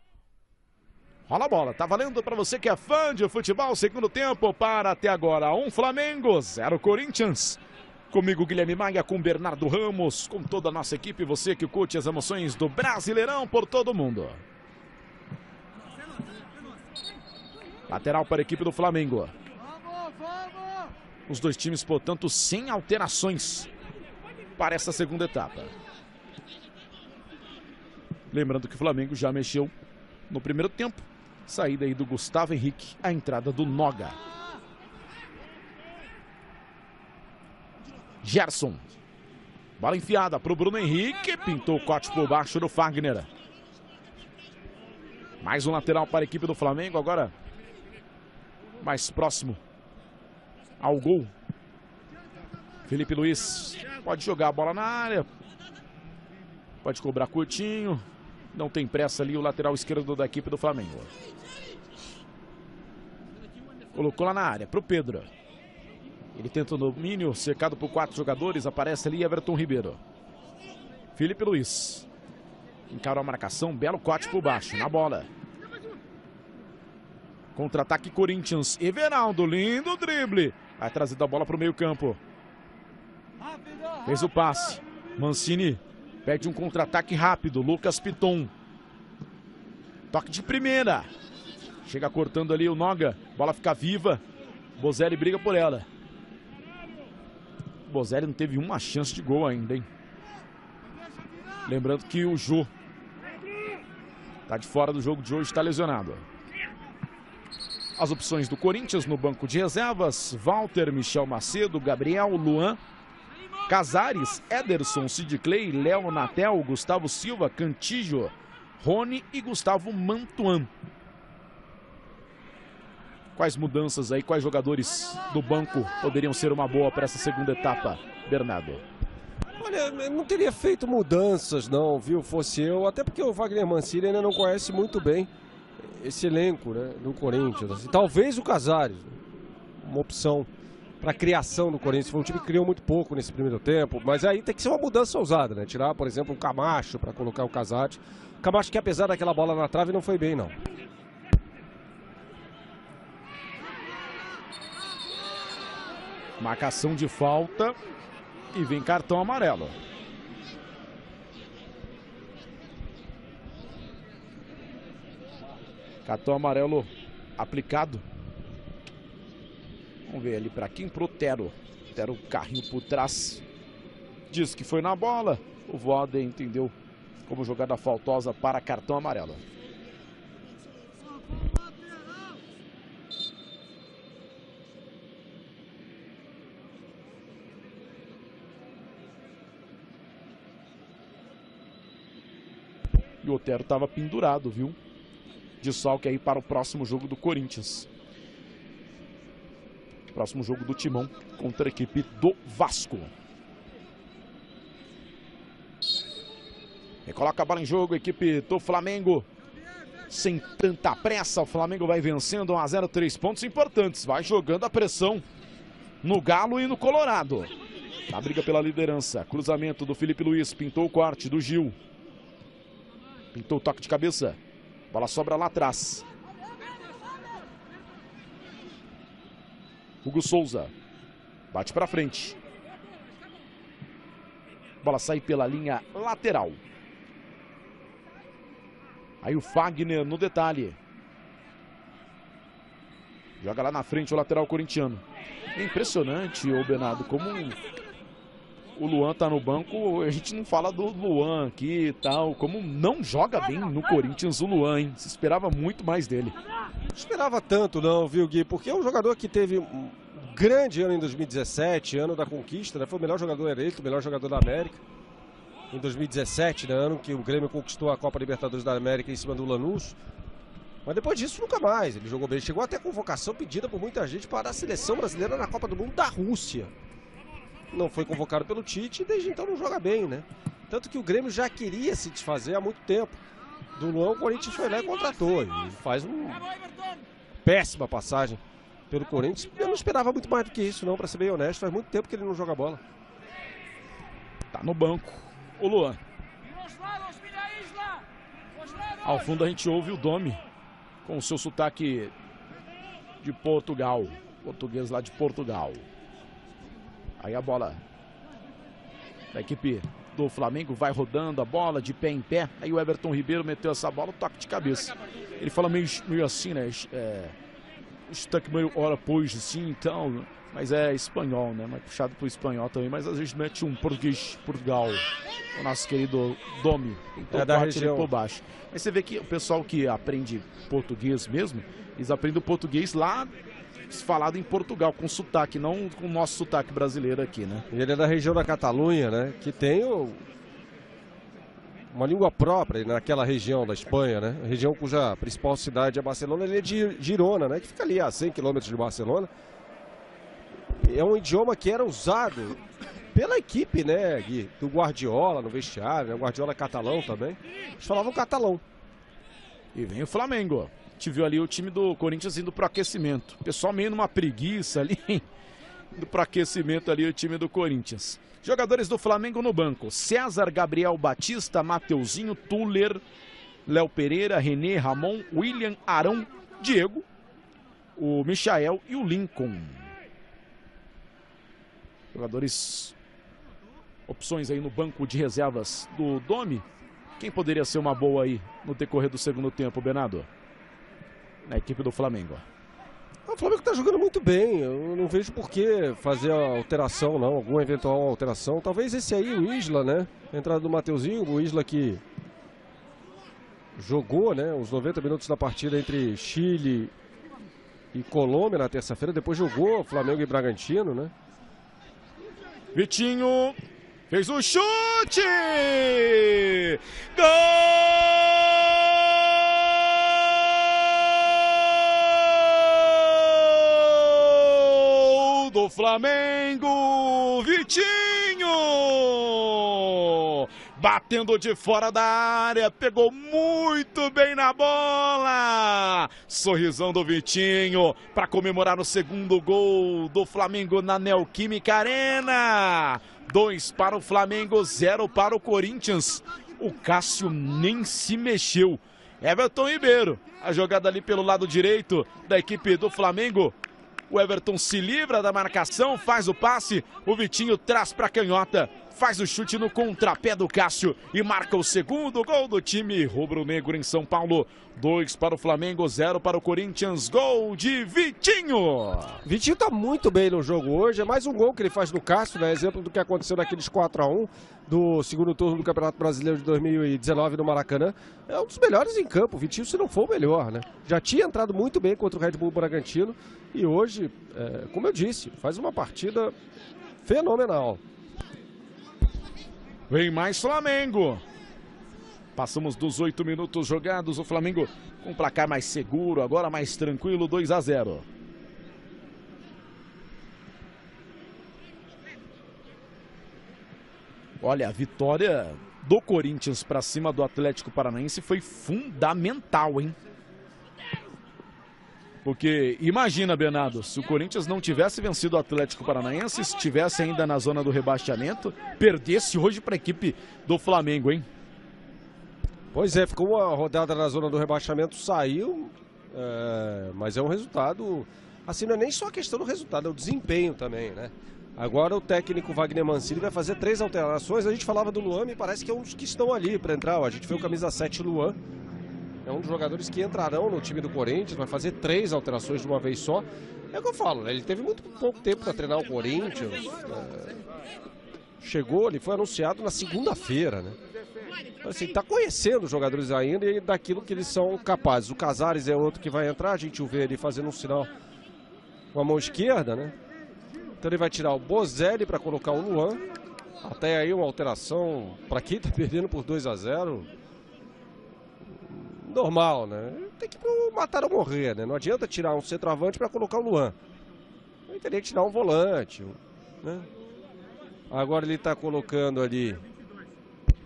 Rola a bola, tá valendo para você que é fã de futebol. Segundo tempo para até agora. 1 Flamengo, 0 Corinthians. Comigo Guilherme Maia, com Bernardo Ramos, com toda a nossa equipe. Você que curte as emoções do Brasileirão por todo o mundo. Lateral para a equipe do Flamengo. Os dois times, portanto, sem alterações para essa segunda etapa. Lembrando que o Flamengo já mexeu no primeiro tempo. Saída aí do Gustavo Henrique, a entrada do Noga. Gerson. Bola enfiada para o Bruno Henrique. Pintou o corte por baixo do Fagner. Mais um lateral para a equipe do Flamengo. Agora mais próximo ao gol. Felipe Luiz pode jogar a bola na área. Pode cobrar curtinho. Não tem pressa ali o lateral esquerdo da equipe do Flamengo. Colocou lá na área para o Pedro. Ele tenta o domínio, cercado por 4 jogadores. Aparece ali Everton Ribeiro. Felipe Luiz. Encarou a marcação, belo corte por baixo, na bola. Contra-ataque Corinthians. Everaldo, lindo drible. Vai trazido a bola para o meio campo. Fez o passe. Mancini pede um contra-ataque rápido. Lucas Piton. Toque de primeira. Chega cortando ali o Noga. Bola fica viva. Bozelli briga por ela. Bozelli não teve uma chance de gol ainda, hein? Lembrando que o Jô tá de fora do jogo de hoje, está lesionado. As opções do Corinthians no banco de reservas: Walter, Michel Macedo, Gabriel, Luan, Casares, Ederson, Sid Clay, Léo Natel, Gustavo Silva, Cantillo, Rony e Gustavo Mantuan. Quais mudanças aí, quais jogadores do banco poderiam ser uma boa para essa segunda etapa, Bernardo? Olha, eu não teria feito mudanças não, viu, fosse eu, até porque o Wagner Mancini ainda não conhece muito bem esse elenco, né, do Corinthians. Assim, talvez o Casares, uma opção para a criação do Corinthians. Foi um time que criou muito pouco nesse primeiro tempo, mas aí tem que ser uma mudança ousada, né? Tirar, por exemplo, o Camacho para colocar o Casares. O Camacho que, apesar daquela bola na trave, não foi bem, não. Marcação de falta e vem cartão amarelo. Cartão amarelo aplicado. Vamos ver ali para quem? Pro Tero. Tero, carrinho por trás. Diz que foi na bola. O Voaden entendeu como jogada faltosa para cartão amarelo. E o Otero estava pendurado, viu? Desfalque aí para o próximo jogo do Corinthians. Próximo jogo do Timão contra a equipe do Vasco. E coloca a bola em jogo a equipe do Flamengo. Sem tanta pressa, o Flamengo vai vencendo 1-0, 3 pontos importantes. Vai jogando a pressão no Galo e no Colorado. Na briga pela liderança. Cruzamento do Felipe Luiz. Pintou o corte do Gil. Pintou o toque de cabeça. Bola sobra lá atrás. Hugo Souza. Bate para frente. Bola sai pela linha lateral. Aí o Fagner no detalhe. Joga lá na frente o lateral corintiano. É impressionante, ô Bernardo, como o Luan tá no banco. A gente não fala do Luan aqui e tal. Como não joga bem no Corinthians o Luan, hein? Se esperava muito mais dele. Não esperava tanto não, viu, Gui? Porque é um jogador que teve um grande ano em 2017, ano da conquista, né? Foi o melhor jogador eleito, o melhor jogador da América. Em 2017, né? Ano que o Grêmio conquistou a Copa Libertadores da América em cima do Lanús. Mas depois disso, nunca mais. Ele jogou bem. Chegou até a convocação pedida por muita gente para a seleção brasileira na Copa do Mundo da Rússia. Não foi convocado pelo Tite e desde então não joga bem, né? Tanto que o Grêmio já queria se desfazer há muito tempo. Do Luan, o Corinthians foi lá e contratou. E faz uma péssima passagem pelo Corinthians. Eu não esperava muito mais do que isso, não, para ser bem honesto. Faz muito tempo que ele não joga bola. Tá no banco o Luan. Ao fundo a gente ouve o Domi com o seu sotaque de Portugal. Português lá de Portugal. Aí a bola da equipe do Flamengo vai rodando a bola de pé em pé. Aí o Everton Ribeiro meteu essa bola, toque de cabeça. Ele fala meio assim, né? Sotaque meio hora pois assim, então. Mas é espanhol, né? Mais puxado pro espanhol também. Mas às vezes mete um português, Portugal. O nosso querido Domi. É da região. Por baixo. Mas você vê que o pessoal que aprende português mesmo, eles aprendem o português lá falado em Portugal, com sotaque, não com o nosso sotaque brasileiro aqui, né? Ele é da região da Catalunha, né? Que tem uma língua própria naquela região da Espanha, né? A região cuja principal cidade é Barcelona. Ele é de Girona, né? Que fica ali a 100 km de Barcelona. É um idioma que era usado pela equipe, né, Gui? Do Guardiola no vestiário, né? O Guardiola é catalão também. Eles falavam catalão. E vem o Flamengo. A gente viu ali o time do Corinthians indo pro aquecimento. O pessoal meio numa preguiça ali, indo pro aquecimento ali o time do Corinthians. Jogadores do Flamengo no banco. César, Gabriel Batista, Mateuzinho, Tuller, Léo Pereira, René, Ramon, William, Arão, Diego, o Michael e o Lincoln. Jogadores, opções aí no banco de reservas do Domi. Quem poderia ser uma boa aí no decorrer do segundo tempo, Bernardo? Na equipe do Flamengo. O Flamengo está jogando muito bem. Eu não vejo por que fazer a alteração, não. Alguma eventual alteração. Talvez esse aí, o Isla, né? A entrada do Mateuzinho, o Isla que jogou, né? Os 90 minutos da partida entre Chile e Colômbia na terça-feira. Depois jogou Flamengo e Bragantino, né? Vitinho fez o chute! Gol do Flamengo! Vitinho! Batendo de fora da área, pegou muito bem na bola. Sorrisão do Vitinho para comemorar o segundo gol do Flamengo na Neoquímica Arena. 2 para o Flamengo, 0 para o Corinthians. O Cássio nem se mexeu. Everton Ribeiro, a jogada ali pelo lado direito da equipe do Flamengo. O Everton se livra da marcação, faz o passe, o Vitinho traz para a canhota, faz o chute no contrapé do Cássio e marca o segundo gol do time rubro-negro em São Paulo. 2 para o Flamengo, 0 para o Corinthians, gol de Vitinho. Vitinho tá muito bem no jogo hoje, é mais um gol que ele faz no Cássio, né? Exemplo do que aconteceu naqueles 4-1 do segundo turno do Campeonato Brasileiro de 2019 no Maracanã. É um dos melhores em campo, Vitinho se não for o melhor, né? Já tinha entrado muito bem contra o Red Bull Bragantino e hoje, como eu disse, faz uma partida fenomenal. Vem mais Flamengo. Passamos dos 8 minutos jogados, o Flamengo com um placar mais seguro, agora mais tranquilo, 2-0. Olha, a vitória do Corinthians para cima do Atlético Paranaense foi fundamental, hein? Porque imagina, Bernardo, se o Corinthians não tivesse vencido o Atlético Paranaense, estivesse ainda na zona do rebaixamento, perdesse hoje para a equipe do Flamengo, hein? Pois é, ficou uma rodada na zona do rebaixamento, saiu, mas é um resultado, assim, não é nem só a questão do resultado, é o desempenho também, né? Agora o técnico Wagner Mancini vai fazer 3 alterações. A gente falava do Luan, me parece que é um dos que estão ali para entrar. A gente vê o camisa 7 Luan. É um dos jogadores que entrarão no time do Corinthians, vai fazer 3 alterações de uma vez só. É o que eu falo, né? Ele teve muito pouco tempo para treinar o Corinthians. Chegou, ele foi anunciado na segunda-feira, né? Assim, tá conhecendo os jogadores ainda e daquilo que eles são capazes. O Casares é outro que vai entrar, a gente o vê ali fazendo um sinal com a mão esquerda, né? Então ele vai tirar o Bozelli para colocar o Luan. Até aí uma alteração para quem tá perdendo por 2-0. Normal, né? Tem que matar ou morrer, né? Não adianta tirar um centroavante para colocar o Luan. Ele teria que tirar um volante, né? Agora ele tá colocando ali.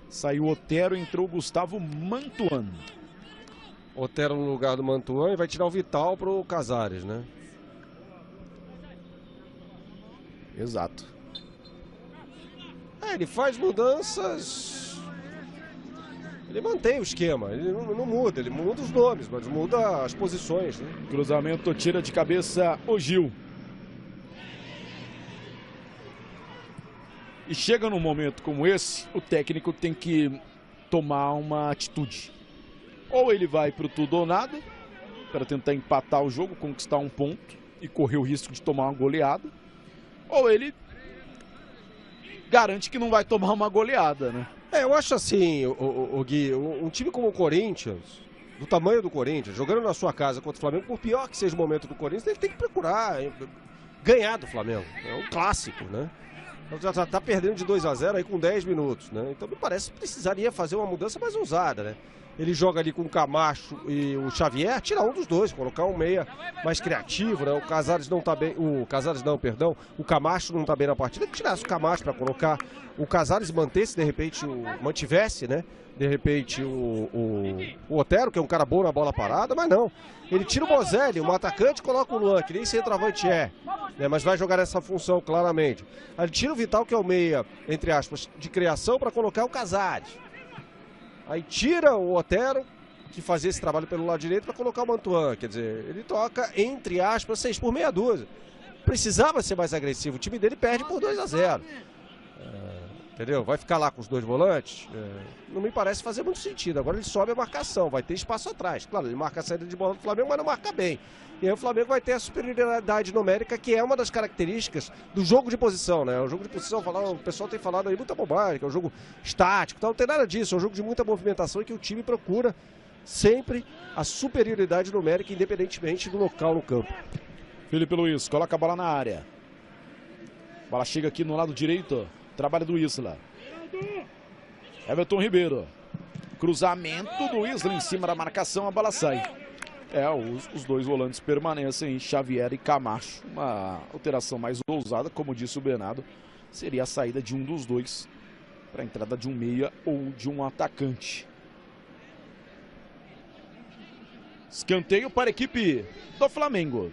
Saiu o Otero, entrou o Gustavo Mantuan. Otero no lugar do Mantuan e vai tirar o Vital pro Casares, né? Exato. Ele faz mudanças. Ele mantém o esquema, ele não muda, ele muda os nomes, mas muda as posições, né? Cruzamento, tira de cabeça o Gil. E chega num momento como esse, o técnico tem que tomar uma atitude. Ou ele vai pro tudo ou nada, para tentar empatar o jogo, conquistar um ponto e correr o risco de tomar uma goleada. Ou ele garante que não vai tomar uma goleada, né? Eu acho assim, o Gui, um time como o Corinthians, do tamanho do Corinthians, jogando na sua casa contra o Flamengo, por pior que seja o momento do Corinthians, ele tem que procurar ganhar do Flamengo. É um clássico, né? Então já tá perdendo de 2-0 aí com 10 minutos, né? Então me parece que precisaria fazer uma mudança mais ousada, né? Ele joga ali com o Camacho e o Xavier, tirar um dos dois, colocar um meia mais criativo, né? O Casares não tá bem, o Camacho não tá bem na partida, que tirasse o Camacho para colocar o Casares, mantesse, de repente, mantivesse, né? De repente o Otero, que é um cara bom na bola parada, mas não. Ele tira o Bozelli, um atacante, coloca o Luan, que nem centroavante né? Mas vai jogar essa função claramente. Aí ele tira o Vital, que é o meia, entre aspas, de criação, para colocar o Casares. Aí tira o Otero, que fazia esse trabalho pelo lado direito, para colocar o Mantuan. Quer dizer, ele toca, entre aspas, 6 por meia dúzia. Precisava ser mais agressivo. O time dele perde por 2-0. Entendeu? Vai ficar lá com os dois volantes? Não me parece fazer muito sentido. Agora ele sobe a marcação, vai ter espaço atrás. Claro, ele marca a saída de bola do Flamengo, mas não marca bem. E aí o Flamengo vai ter a superioridade numérica, que é uma das características do jogo de posição, né? O jogo de posição, o pessoal tem falado aí muita bobagem, que é um jogo estático, não tem nada disso. É um jogo de muita movimentação e que o time procura sempre a superioridade numérica, independentemente do local no campo. Felipe Luiz coloca a bola na área. A bola chega aqui no lado direito. Trabalho do Isla. Everton Ribeiro. Cruzamento do Isla em cima da marcação, a bola sai. Os dois volantes permanecem, Xavier e Camacho. Uma alteração mais ousada, como disse o Bernardo, seria a saída de um dos dois para a entrada de um meia ou de um atacante. Escanteio para a equipe do Flamengo.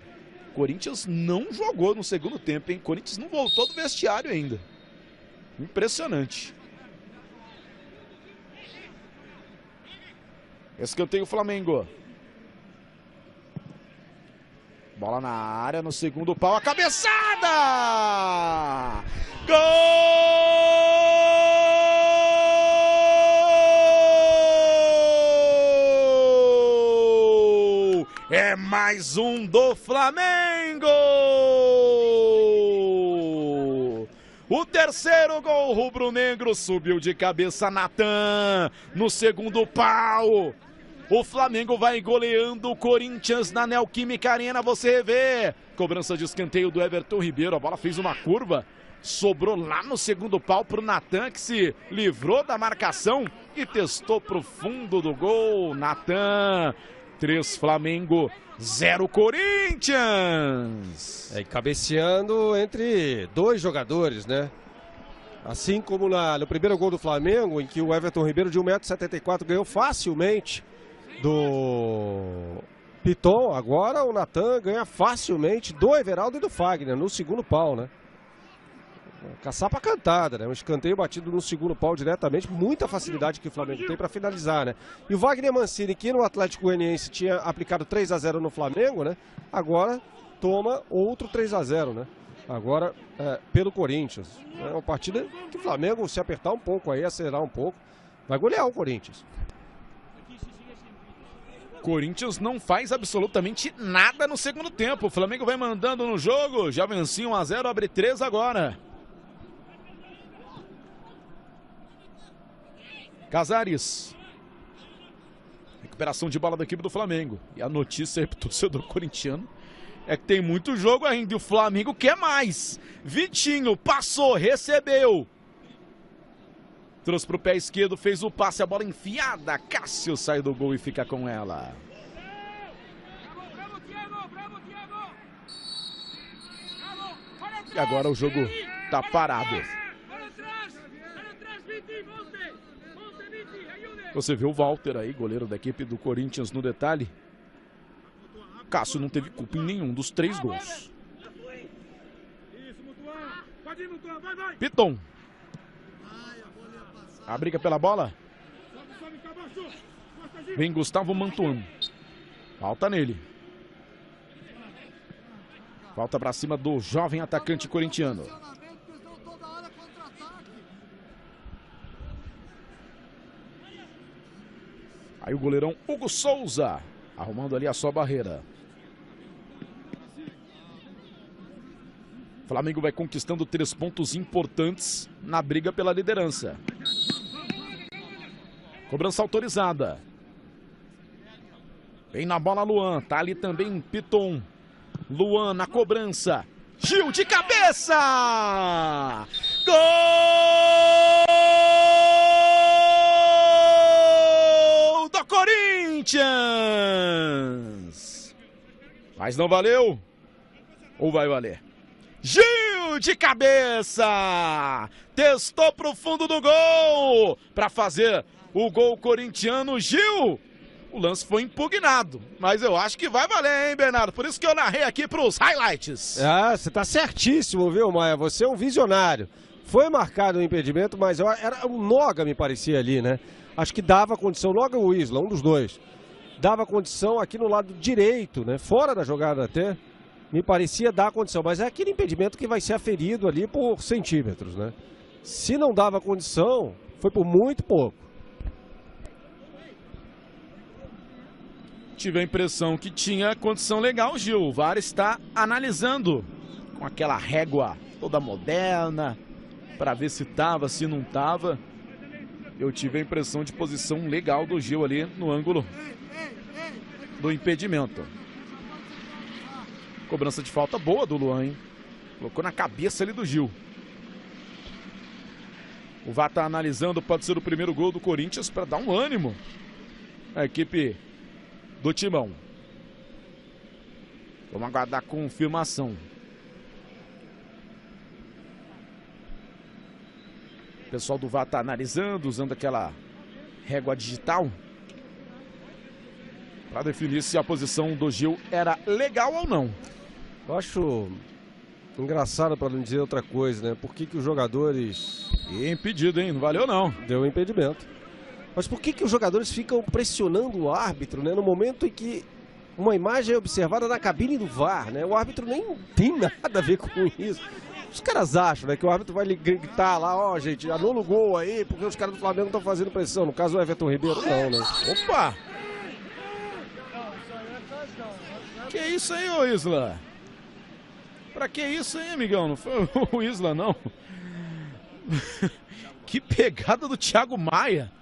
Corinthians não jogou no segundo tempo, hein? Corinthians não voltou do vestiário ainda. Impressionante. Escanteio Flamengo. Bola na área, no segundo pau, a cabeçada! Gol! É mais um do Flamengo! O terceiro gol rubro-negro, subiu de cabeça Natan no segundo pau. O Flamengo vai goleando o Corinthians na Neoquímica Arena, você vê. Cobrança de escanteio do Everton Ribeiro, a bola fez uma curva, sobrou lá no segundo pau para o Natan, que se livrou da marcação e testou pro fundo do gol. Natan, 3 Flamengo, 0 Corinthians. E cabeceando entre 2 jogadores, né? Assim como no primeiro gol do Flamengo, em que o Everton Ribeiro de 1,74 m ganhou facilmente do Piton, agora o Natan ganha facilmente do Everaldo e do Fagner no segundo pau, né? Caçapa cantada, né? Um escanteio batido no segundo pau diretamente, muita facilidade que o Flamengo tem para finalizar, né? E o Wagner Mancini, que no Atlético Goianiense tinha aplicado 3-0 no Flamengo, né? Agora toma outro 3-0, né? Agora pelo Corinthians. É uma partida que o Flamengo, se apertar um pouco aí, acelerar um pouco, vai golear o Corinthians. Corinthians não faz absolutamente nada no segundo tempo. O Flamengo vai mandando no jogo. Já vencia 1-0, abre 3 agora. Casares. Recuperação de bola da equipe do Flamengo. E a notícia aí pro torcedor corintiano é que tem muito jogo ainda e o Flamengo quer mais. Vitinho passou, recebeu. Trouxe pro pé esquerdo, fez o passe, a bola enfiada. Cássio sai do gol e fica com ela. E agora o jogo tá parado. Você vê o Walter aí, goleiro da equipe do Corinthians no detalhe. Cássio não teve culpa em nenhum dos 3 gols. Piton. A briga pela bola. Vem Gustavo Mantuan. Falta nele. Falta pra cima do jovem atacante corintiano. Aí o goleirão Hugo Souza arrumando ali a sua barreira. O Flamengo vai conquistando 3 pontos importantes na briga pela liderança. Cobrança autorizada. Vem na bola Luan. Tá ali também Piton. Luan na cobrança. Gil de cabeça! Gol do Corinthians! Mas não valeu? Ou vai valer? Gil de cabeça! Testou pro fundo do gol para fazer o gol corintiano. Gil! O lance foi impugnado, mas eu acho que vai valer, hein, Bernardo? Por isso que eu narrei aqui pros highlights. Você tá certíssimo, viu, Maia? Você é um visionário. Foi marcado o impedimento, mas era um Noga, me parecia ali, né? Acho que dava condição, Noga ou Isla, um dos dois. Dava condição aqui no lado direito, né? Fora da jogada até. Me parecia dar condição, mas é aquele impedimento que vai ser aferido ali por centímetros, né? Se não dava condição, foi por muito pouco. Tive a impressão que tinha condição legal, Gil. O VAR está analisando com aquela régua toda moderna para ver se tava, se não tava. Eu tive a impressão de posição legal do Gil ali no ângulo do impedimento. Cobrança de falta boa do Luan, hein? Colocou na cabeça ali do Gil. O VAR está analisando, pode ser o primeiro gol do Corinthians para dar um ânimo à equipe do Timão. Vamos aguardar a confirmação. O pessoal do VAR está analisando, usando aquela régua digital para definir se a posição do Gil era legal ou não. Eu acho engraçado, para não dizer outra coisa, né? Por que os jogadores... Impedido, hein? Não valeu, não. Deu impedimento. Mas por que os jogadores ficam pressionando o árbitro, né? No momento em que uma imagem é observada na cabine do VAR, né? O árbitro nem tem nada a ver com isso. Os caras acham, né, que o árbitro vai gritar lá, ó, gente, anula o gol aí, porque os caras do Flamengo estão fazendo pressão. No caso, o Everton Ribeiro, não, né? Opa! Que isso aí, ô Isla? Pra que isso aí, amigão? Não foi o Isla, não. Que pegada do Thiago Maia.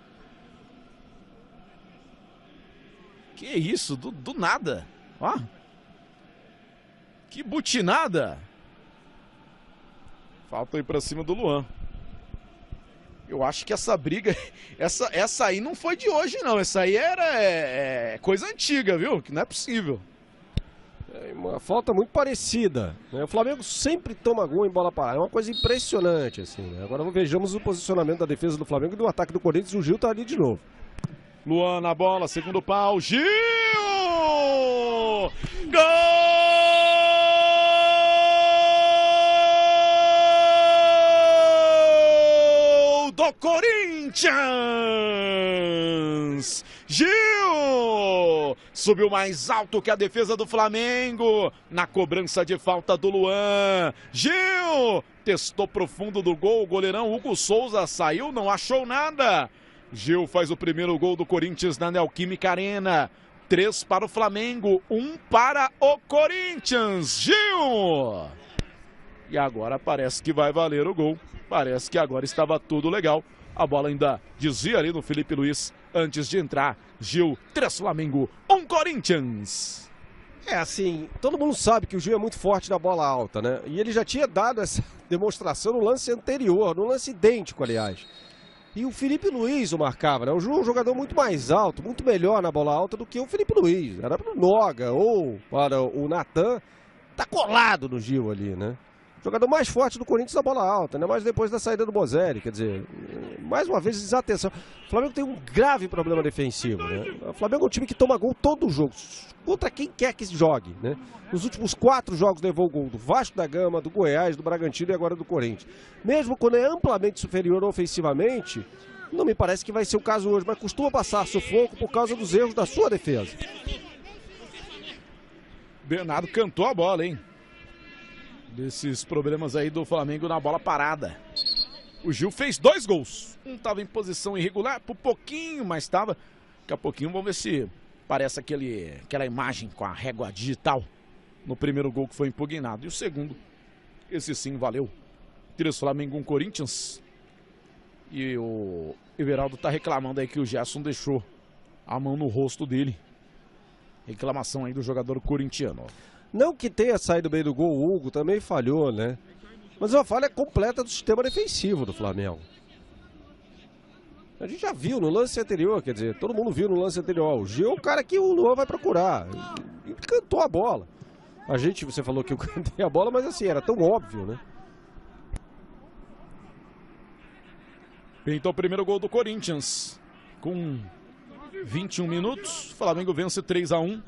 Que isso, do nada. Ó. Que butinada. Falta aí pra cima do Luan. Eu acho que essa briga, essa aí não foi de hoje não, essa aí era coisa antiga, viu? Que não é possível. É uma falta muito parecida, né? O Flamengo sempre toma gol em bola parada, é uma coisa impressionante, assim, né? Agora vejamos o posicionamento da defesa do Flamengo e do ataque do Corinthians, e o Gil tá ali de novo. Luan na bola, segundo pau, Gil! Gol do Corinthians! Gil! Subiu mais alto que a defesa do Flamengo na cobrança de falta do Luan. Gil! Testou pro fundo do gol, o goleirão Hugo Souza saiu, não achou nada. Gil faz o primeiro gol do Corinthians na Neoquímica Arena. 3 para o Flamengo, 1 para o Corinthians. Gil! E agora parece que vai valer o gol. Parece que agora estava tudo legal. A bola ainda dizia ali no Felipe Luiz antes de entrar. Gil, 3 Flamengo, 1 Corinthians. É assim, todo mundo sabe que o Gil é muito forte na bola alta, né? E ele já tinha dado essa demonstração no lance anterior, no lance idêntico, aliás. E o Felipe Luiz o marcava, né? O Gil é um jogador muito mais alto, muito melhor na bola alta do que o Felipe Luiz. Era para o Noga ou para o Natan. Tá colado no Gil ali, né? Jogador mais forte do Corinthians na bola alta, né? Mas depois da saída do Bozelli, quer dizer, mais uma vez desatenção. O Flamengo tem um grave problema defensivo, né? O Flamengo é um time que toma gol todo jogo, contra quem quer que jogue, né? Nos últimos 4 jogos levou o gol do Vasco da Gama, do Goiás, do Bragantino e agora do Corinthians. Mesmo quando é amplamente superior ofensivamente, não me parece que vai ser o caso hoje, mas costuma passar sufoco por causa dos erros da sua defesa. Bernardo cantou a bola, hein? Desses problemas aí do Flamengo na bola parada. O Gil fez 2 gols. Um estava em posição irregular, por pouquinho, mas estava. Daqui a pouquinho vamos ver se parece aquela imagem com a régua digital no primeiro gol que foi impugnado. E o segundo, esse sim valeu. 3 Flamengo, 1 Corinthians. E o Everaldo tá reclamando aí que o Gerson deixou a mão no rosto dele. Reclamação aí do jogador corintiano. Não que tenha saído bem do gol, o Hugo também falhou, né? Mas é uma falha completa do sistema defensivo do Flamengo. A gente já viu no lance anterior, quer dizer, todo mundo viu no lance anterior. O Gil é o cara que o Luan vai procurar. Ele cantou a bola. Você falou que eu cantei a bola, mas assim, era tão óbvio, né? Pintou o primeiro gol do Corinthians. Com 21 minutos, o Flamengo vence 3-1.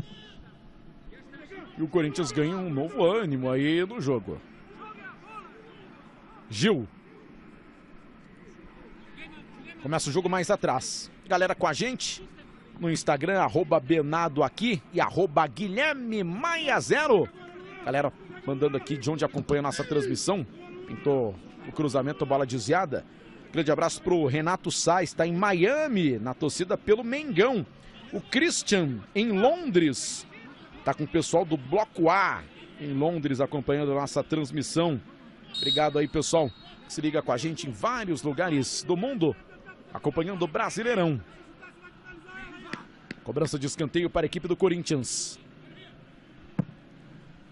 E o Corinthians ganha um novo ânimo aí no jogo. Gil. Começa o jogo mais atrás. Galera com a gente no Instagram, @BenadoAqui e @GuilhermeMaia0. Galera mandando aqui de onde acompanha a nossa transmissão. Pintou o cruzamento, bola desviada. Grande abraço pro Renato Sá, está em Miami, na torcida pelo Mengão. O Christian, em Londres, tá com o pessoal do Bloco A, em Londres, acompanhando a nossa transmissão. Obrigado aí, pessoal, que se liga com a gente em vários lugares do mundo, acompanhando o Brasileirão. Cobrança de escanteio para a equipe do Corinthians.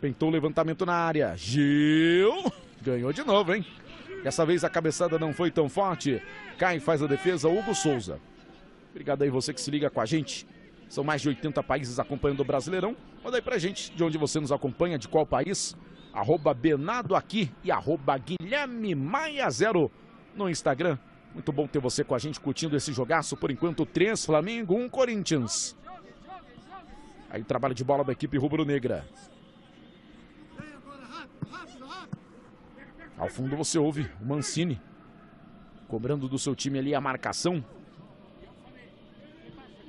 Pintou o levantamento na área. Gil ganhou de novo, hein? Dessa vez a cabeçada não foi tão forte. Cai e faz a defesa, Hugo Souza. Obrigado aí você que se liga com a gente. São mais de 80 países acompanhando o Brasileirão. Manda aí pra gente de onde você nos acompanha, de qual país. @BenadoAqui e @GuilhermeMaia0 no Instagram. Muito bom ter você com a gente curtindo esse jogaço. Por enquanto, 3 Flamengo, 1 Corinthians. Aí o trabalho de bola da equipe rubro-negra. Ao fundo você ouve o Mancini cobrando do seu time ali a marcação.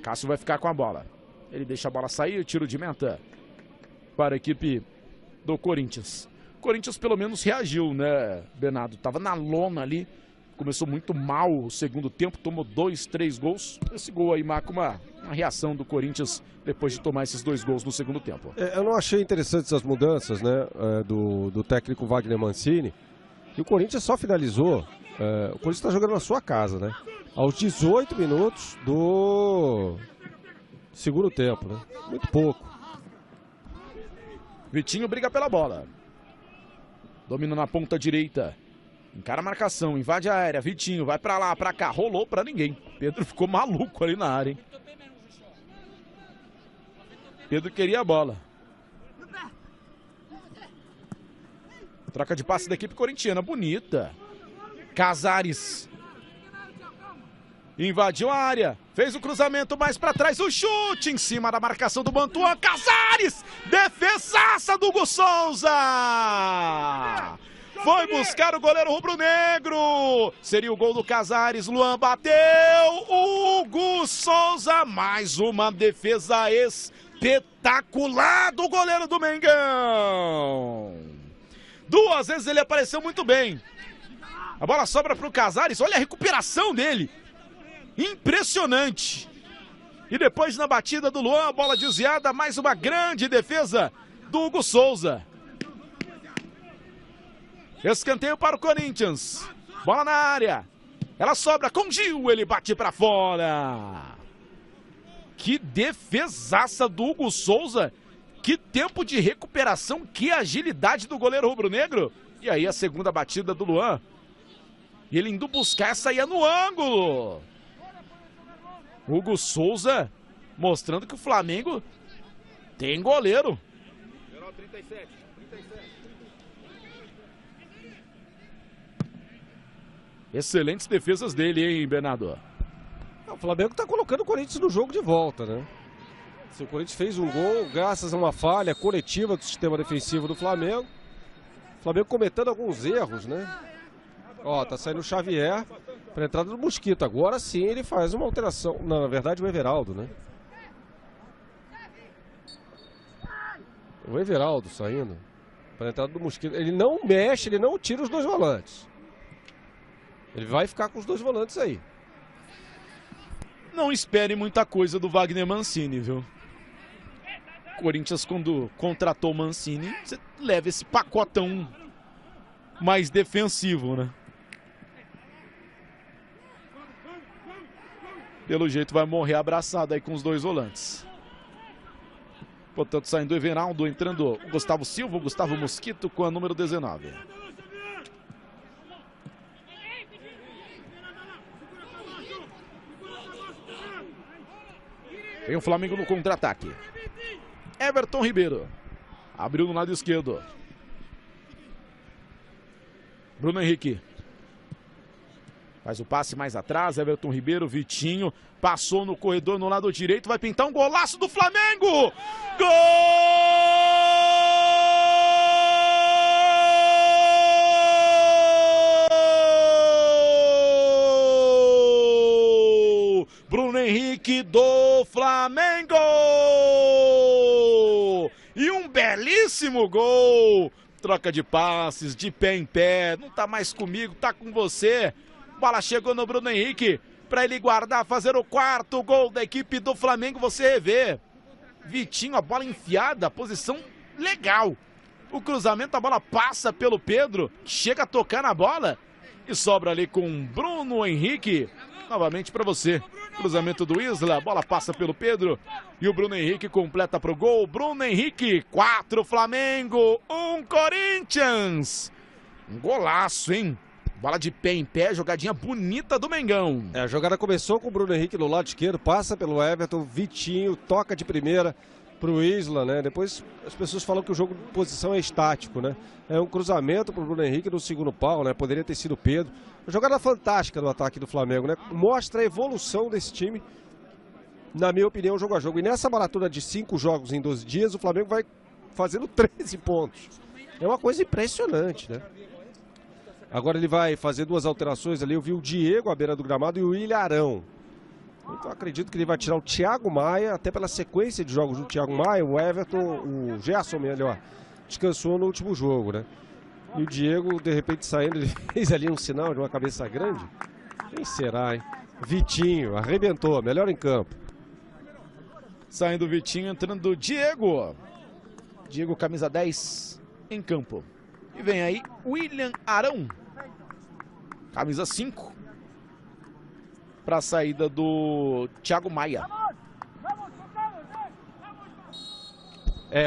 Cássio vai ficar com a bola. Ele deixa a bola sair, tiro de meta para a equipe do Corinthians. O Corinthians pelo menos reagiu, né, Bernardo? Tava na lona ali. Começou muito mal o segundo tempo, tomou 2, 3 gols. Esse gol aí marca uma reação do Corinthians depois de tomar esses 2 gols no segundo tempo. Eu não achei interessantes essas mudanças, né, do técnico Wagner Mancini. E o Corinthians só finalizou. O Corinthians está jogando na sua casa, né? Aos 18 minutos do segundo tempo, né? Muito pouco. Vitinho briga pela bola. Domina na ponta direita. Encara a marcação, invade a área, Vitinho, vai pra lá, pra cá, rolou pra ninguém. Pedro ficou maluco ali na área, hein? Pedro queria a bola. Troca de passe da equipe corintiana, bonita. Casares. Invadiu a área, fez o cruzamento mais pra trás, o chute em cima da marcação do Mantuan. Casares, defesaça do Hugo Souza. Foi buscar o goleiro rubro-negro. Seria o gol do Casares. Luan bateu. Hugo Souza. Mais uma defesa espetacular do goleiro do Mengão. 2 vezes ele apareceu muito bem. A bola sobra para o Casares. Olha a recuperação dele. Impressionante. E depois na batida do Luan, a bola desviada. Mais uma grande defesa do Hugo Souza. Escanteio para o Corinthians. Bola na área. Ela sobra com Gil. Ele bate para fora. Que defesaça do Hugo Souza. Que tempo de recuperação. Que agilidade do goleiro rubro-negro. E aí a segunda batida do Luan. E ele indo buscar essa ia no ângulo. Hugo Souza mostrando que o Flamengo tem goleiro. 37. Excelentes defesas dele, hein, Bernardo? O Flamengo está colocando o Corinthians no jogo de volta, né? O Corinthians fez um gol graças a uma falha coletiva do sistema defensivo do Flamengo. O Flamengo cometendo alguns erros, né? Ó, tá saindo o Xavier para a entrada do Mosquito. Agora sim ele faz uma alteração. Não, na verdade o Everaldo, né? O Everaldo saindo para a entrada do Mosquito. Ele não mexe, ele não tira os 2 volantes. Ele vai ficar com os 2 volantes aí. Não espere muita coisa do Wagner Mancini, viu? Corinthians, quando contratou o Mancini, você leva esse pacotão mais defensivo, né? Pelo jeito vai morrer abraçado aí com os 2 volantes. Portanto, saindo o Everaldo, entrando o Gustavo Silva, o Gustavo Mosquito com a número 19. Tem o Flamengo no contra-ataque. Everton Ribeiro. Abriu no lado esquerdo. Bruno Henrique. Faz o passe mais atrás. Everton Ribeiro, Vitinho. Passou no corredor no lado direito. Vai pintar um golaço do Flamengo. Gol! Bruno Henrique do Flamengo! E um belíssimo gol! Troca de passes, de pé em pé, não tá mais comigo, tá com você. Bola chegou no Bruno Henrique para ele guardar, fazer o 4º gol da equipe do Flamengo. Você vê, Vitinho, a bola enfiada, posição legal. O cruzamento, a bola passa pelo Pedro, chega a tocar na bola e sobra ali com Bruno Henrique. Novamente para você. Cruzamento do Isla, bola passa pelo Pedro e o Bruno Henrique completa para o gol. Bruno Henrique, 4 Flamengo, 1 Corinthians. Um golaço, hein? Bola de pé em pé, jogadinha bonita do Mengão. A jogada começou com o Bruno Henrique no lado esquerdo, passa pelo Everton, Vitinho, toca de primeira pro Isla, né? Depois as pessoas falam que o jogo de posição é estático, né? É um cruzamento pro Bruno Henrique no segundo pau, né? Poderia ter sido Pedro. Uma jogada fantástica no ataque do Flamengo, né? Mostra a evolução desse time, na minha opinião, jogo a jogo. E nessa maratona de 5 jogos em 12 dias, o Flamengo vai fazendo 13 pontos. É uma coisa impressionante, né? Agora ele vai fazer 2 alterações ali. Eu vi o Diego à beira do gramado e o Ilharão. Então acredito que ele vai tirar o Thiago Maia, até pela sequência de jogos do Thiago Maia. O Everton, o Gerson melhor, descansou no último jogo, né? E o Diego, de repente, saindo, ele fez ali um sinal de uma cabeça grande. Quem será, hein? Vitinho, arrebentou, melhor em campo. Saindo o Vitinho, entrando o Diego. Diego, camisa 10, em campo. E vem aí William Arão. Camisa 5. Para a saída do Thiago Maia.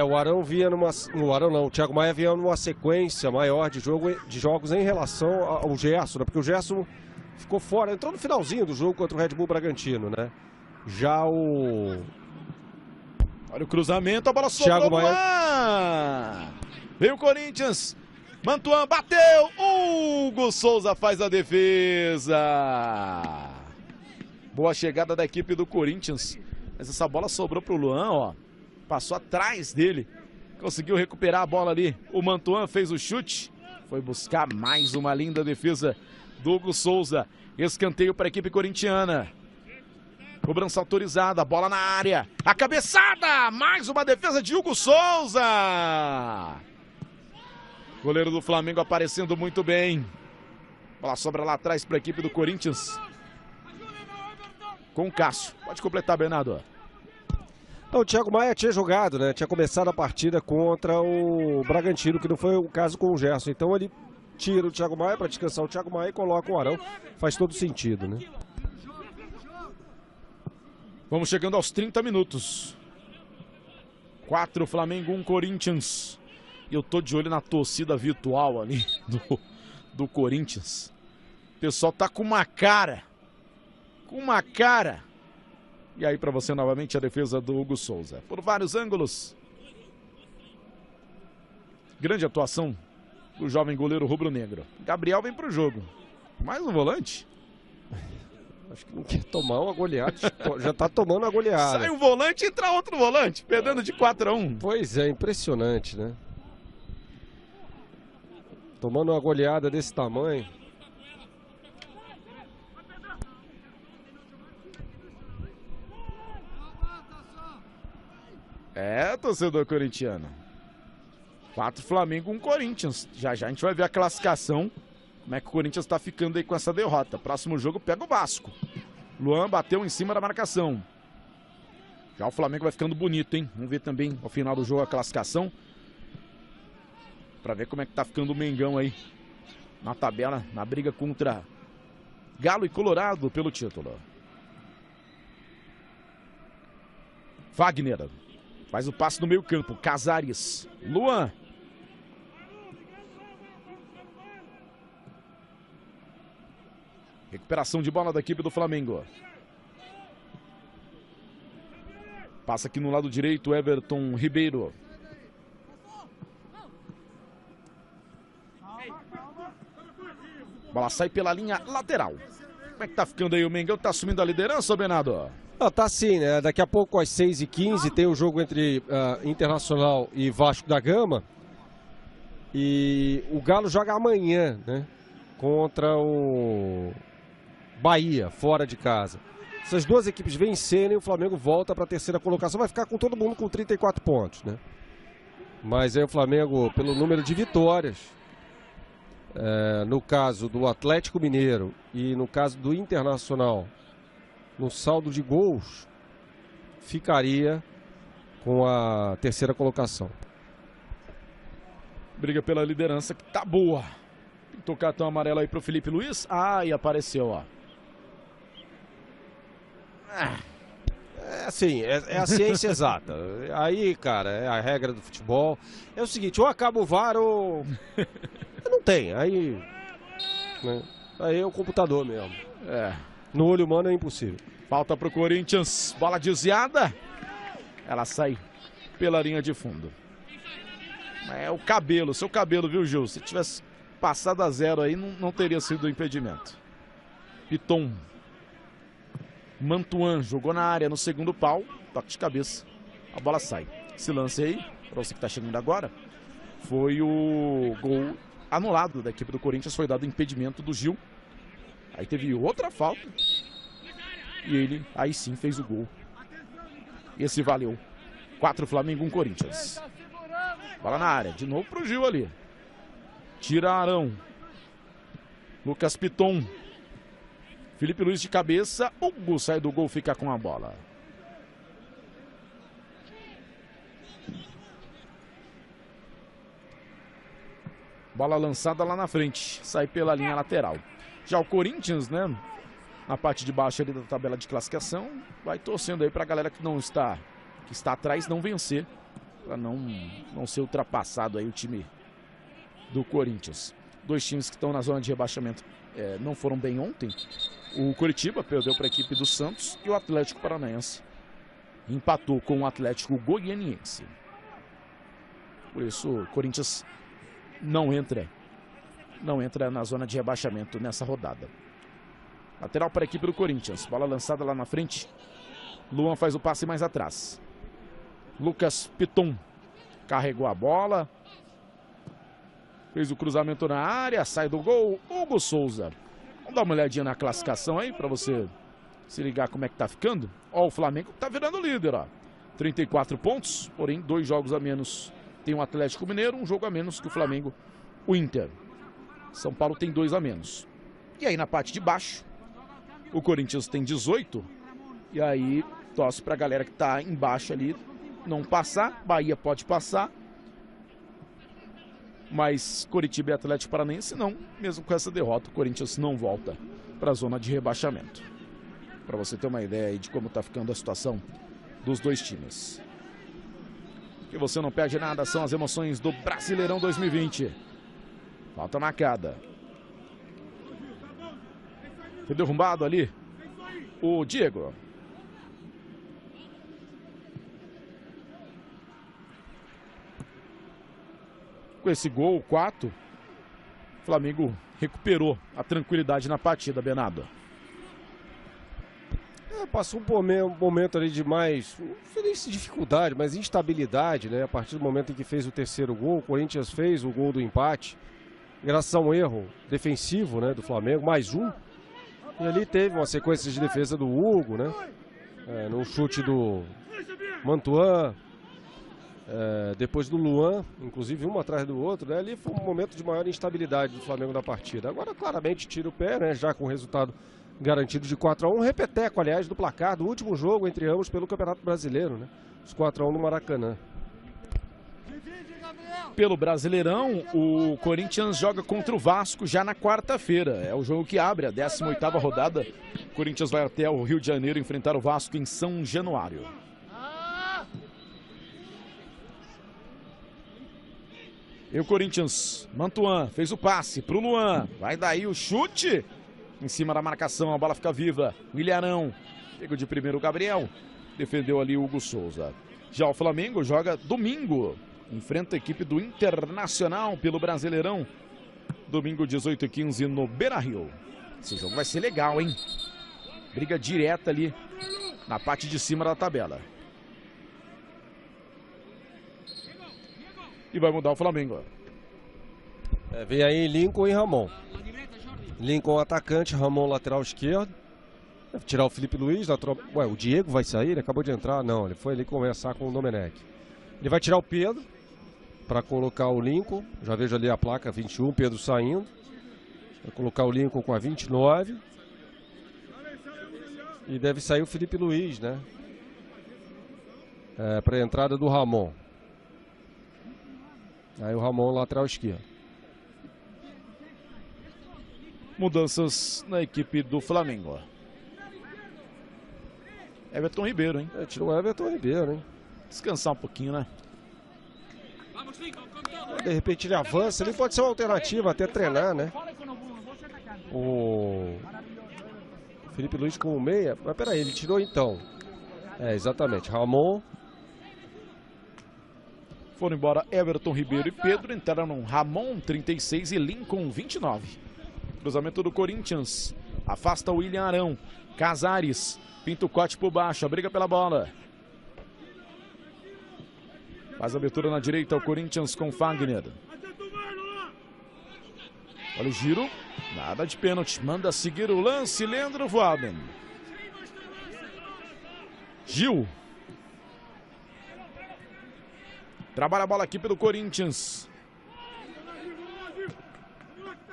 O Arão vinha numa... O Arão não, o Thiago Maia vinha numa sequência maior de jogos em relação ao Gerson, né? Porque o Gerson ficou fora, entrou no finalzinho do jogo contra o Red Bull Bragantino, né? Já o... Olha o cruzamento, a bola sobrou. Thiago Maia. Veio o Corinthians. Mantuan bateu. Hugo Souza faz a defesa. Boa chegada da equipe do Corinthians. Mas essa bola sobrou pro Luan, ó. Passou atrás dele. Conseguiu recuperar a bola ali. O Mantuan fez o chute. Foi buscar mais uma linda defesa do Hugo Souza. Escanteio para a equipe corintiana. Cobrança autorizada. Bola na área. A cabeçada. Mais uma defesa de Hugo Souza. Goleiro do Flamengo aparecendo muito bem. Bola sobra lá atrás para a equipe do Corinthians. Com o Cássio. Pode completar, Bernardo. O Thiago Maia tinha jogado, né? Tinha começado a partida contra o Bragantino, que não foi o caso com o Gerson. Então ele tira o Thiago Maia para descansar o Thiago Maia e coloca o Arão. Faz todo sentido, né? Vamos chegando aos 30 minutos. 4 Flamengo, 1 Corinthians. E eu tô de olho na torcida virtual ali do Corinthians. O pessoal tá com uma cara. Com uma cara. E aí para você novamente a defesa do Hugo Souza. Por vários ângulos. Grande atuação do jovem goleiro rubro-negro. Gabriel vem pro jogo. Mais um volante? Acho que não quer tomar uma goleada. Já tá tomando uma goleada. Sai um volante e entra outro volante. Perdendo de 4-1. Pois é, impressionante, né? Tomando uma goleada desse tamanho. Torcedor corintiano. 4 Flamengo, 1 Corinthians. Já já a gente vai ver a classificação. Como é que o Corinthians tá ficando aí com essa derrota. Próximo jogo pega o Vasco. Luan bateu em cima da marcação. Já o Flamengo vai ficando bonito, hein? Vamos ver também ao final do jogo a classificação. Pra ver como é que tá ficando o Mengão aí. Na tabela, na briga contra Galo e Colorado pelo título. Wagner. Faz o passe no meio campo. Casares. Luan. Recuperação de bola da equipe do Flamengo. Passa aqui no lado direito, Everton Ribeiro. Bola sai pela linha lateral. Como é que tá ficando aí o Mengão? Tá assumindo a liderança, Bernardo? Tá sim, né? Daqui a pouco às 6h15 tem o jogo entre Internacional e Vasco da Gama. E o Galo joga amanhã, né? Contra o Bahia, fora de casa. Se as duas equipes vencerem, o Flamengo volta para a terceira colocação. Vai ficar com todo mundo com 34 pontos, né? Mas aí o Flamengo, pelo número de vitórias, no caso do Atlético Mineiro e no caso do Internacional, no saldo de gols, ficaria com a terceira colocação. Briga pela liderança que tá boa. Pintou o cartão amarelo aí pro Felipe Luiz. E apareceu, ó. Assim, é a ciência exata. Aí, cara, é a regra do futebol. É o seguinte, ou acaba o VAR ou... Não tem, aí... Né? Aí é o computador mesmo. No olho humano é impossível. Falta pro Corinthians, bola desviada. Ela sai pela linha de fundo. É o cabelo, seu cabelo, viu, Gil? Se tivesse passado a 0 aí, não teria sido impedimento. Piton. Mantuan jogou na área no segundo pau. Toque de cabeça. A bola sai. Esse lance aí, pra você que tá chegando agora, foi o gol anulado da equipe do Corinthians. Foi dado impedimento do Gil. Aí teve outra falta. E ele, aí sim, fez o gol. Esse valeu. 4 Flamengo, 1 Corinthians. Bola na área. De novo pro Gil ali. Tira Arão. Lucas Piton. Felipe Luiz de cabeça. Hugo sai do gol, fica com a bola. Bola lançada lá na frente. Sai pela linha lateral. Já o Corinthians, né? Na parte de baixo ali da tabela de classificação. Vai torcendo aí pra galera que não está... que está atrás não vencer para não ser ultrapassado aí o time do Corinthians. Dois times que estão na zona de rebaixamento não foram bem ontem. O Coritiba perdeu para a equipe do Santos e o Atlético Paranaense empatou com o Atlético Goianiense. Por isso o Corinthians não entra na zona de rebaixamento nessa rodada. Lateral para a equipe do Corinthians, bola lançada lá na frente. Luan faz o passe mais atrás. Lucas Piton carregou a bola, fez o cruzamento na área, sai do gol, Hugo Souza. Vamos dar uma olhadinha na classificação aí para você se ligar como é que tá ficando. Ó, o Flamengo tá virando líder, ó. 34 pontos, porém 2 jogos a menos. Tem o Atlético Mineiro, um jogo a menos que o Flamengo, o Inter. São Paulo tem 2 a menos. E aí na parte de baixo, o Corinthians tem 18. E aí torce pra galera que tá embaixo ali não passar. Bahia pode passar, mas Coritiba e Atlético Paranaense não. Mesmo com essa derrota, o Corinthians não volta para a zona de rebaixamento. Para você ter uma ideia aí de como está ficando a situação dos dois times. Que você não perde nada, são as emoções do Brasileirão 2020. Falta marcada. Foi derrubado ali o Diego. Com esse gol, 4, o Flamengo recuperou a tranquilidade na partida, Bernardo. Passou um momento ali de mais, não sei se dificuldade, mas instabilidade, né? A partir do momento em que fez o terceiro gol, o Corinthians fez o gol do empate, graças a um erro defensivo, né, do Flamengo, mais um. E ali teve uma sequência de defesa do Hugo, né? Num chute do Mantuan. Depois do Luan, inclusive um atrás do outro, né? Ali foi um momento de maior instabilidade do Flamengo na partida. Agora claramente tira o pé, né? Já com o resultado garantido de 4 a 1, repeteco, aliás, do placar do último jogo entre ambos pelo Campeonato Brasileiro, né? Os 4 a 1 no Maracanã. Pelo Brasileirão, o Corinthians joga contra o Vasco já na quarta-feira. É o jogo que abre a 18ª rodada. O Corinthians vai até o Rio de Janeiro enfrentar o Vasco em São Januário. E o Corinthians, Mantuan, fez o passe pro Luan. Vai daí o chute. Em cima da marcação, a bola fica viva. O Ilharão, pegou de primeiro o Gabriel. Defendeu ali o Hugo Souza. Já o Flamengo joga domingo. Enfrenta a equipe do Internacional pelo Brasileirão. Domingo, 18h15 no Beira-Rio. Esse jogo vai ser legal, hein? Briga direta ali na parte de cima da tabela. E vai mudar o Flamengo. Vem aí Lincoln e Ramon. Lincoln atacante, Ramon lateral esquerdo. Deve tirar o Felipe Luiz. Ué, o Diego vai sair? Ele acabou de entrar? Não, ele foi ali conversar com o Domenech. Ele vai tirar o Pedro para colocar o Lincoln. Já vejo ali a placa 21, Pedro saindo. Vai colocar o Lincoln com a 29. E deve sair o Felipe Luiz, né? Para a entrada do Ramon. Aí o Ramon lateral esquerdo. Mudanças na equipe do Flamengo. Everton Ribeiro, hein? Tirou o Everton Ribeiro, hein? Descansar um pouquinho, né? De repente ele avança, ele pode ser uma alternativa até treinar, né? O Felipe Luiz com o meia. Mas peraí, ele tirou então. Exatamente. Ramon. Foram embora Everton Ribeiro e Pedro. Entraram Ramon, 36 e Lincoln, 29. Cruzamento do Corinthians. Afasta o William Arão. Casares. Pinta o corte por baixo. A briga pela bola. Faz a abertura na direita o Corinthians com Fagner. Olha o giro. Nada de pênalti. Manda seguir o lance. Leandro Voaden. Gil. Trabalha a bola aqui pelo Corinthians.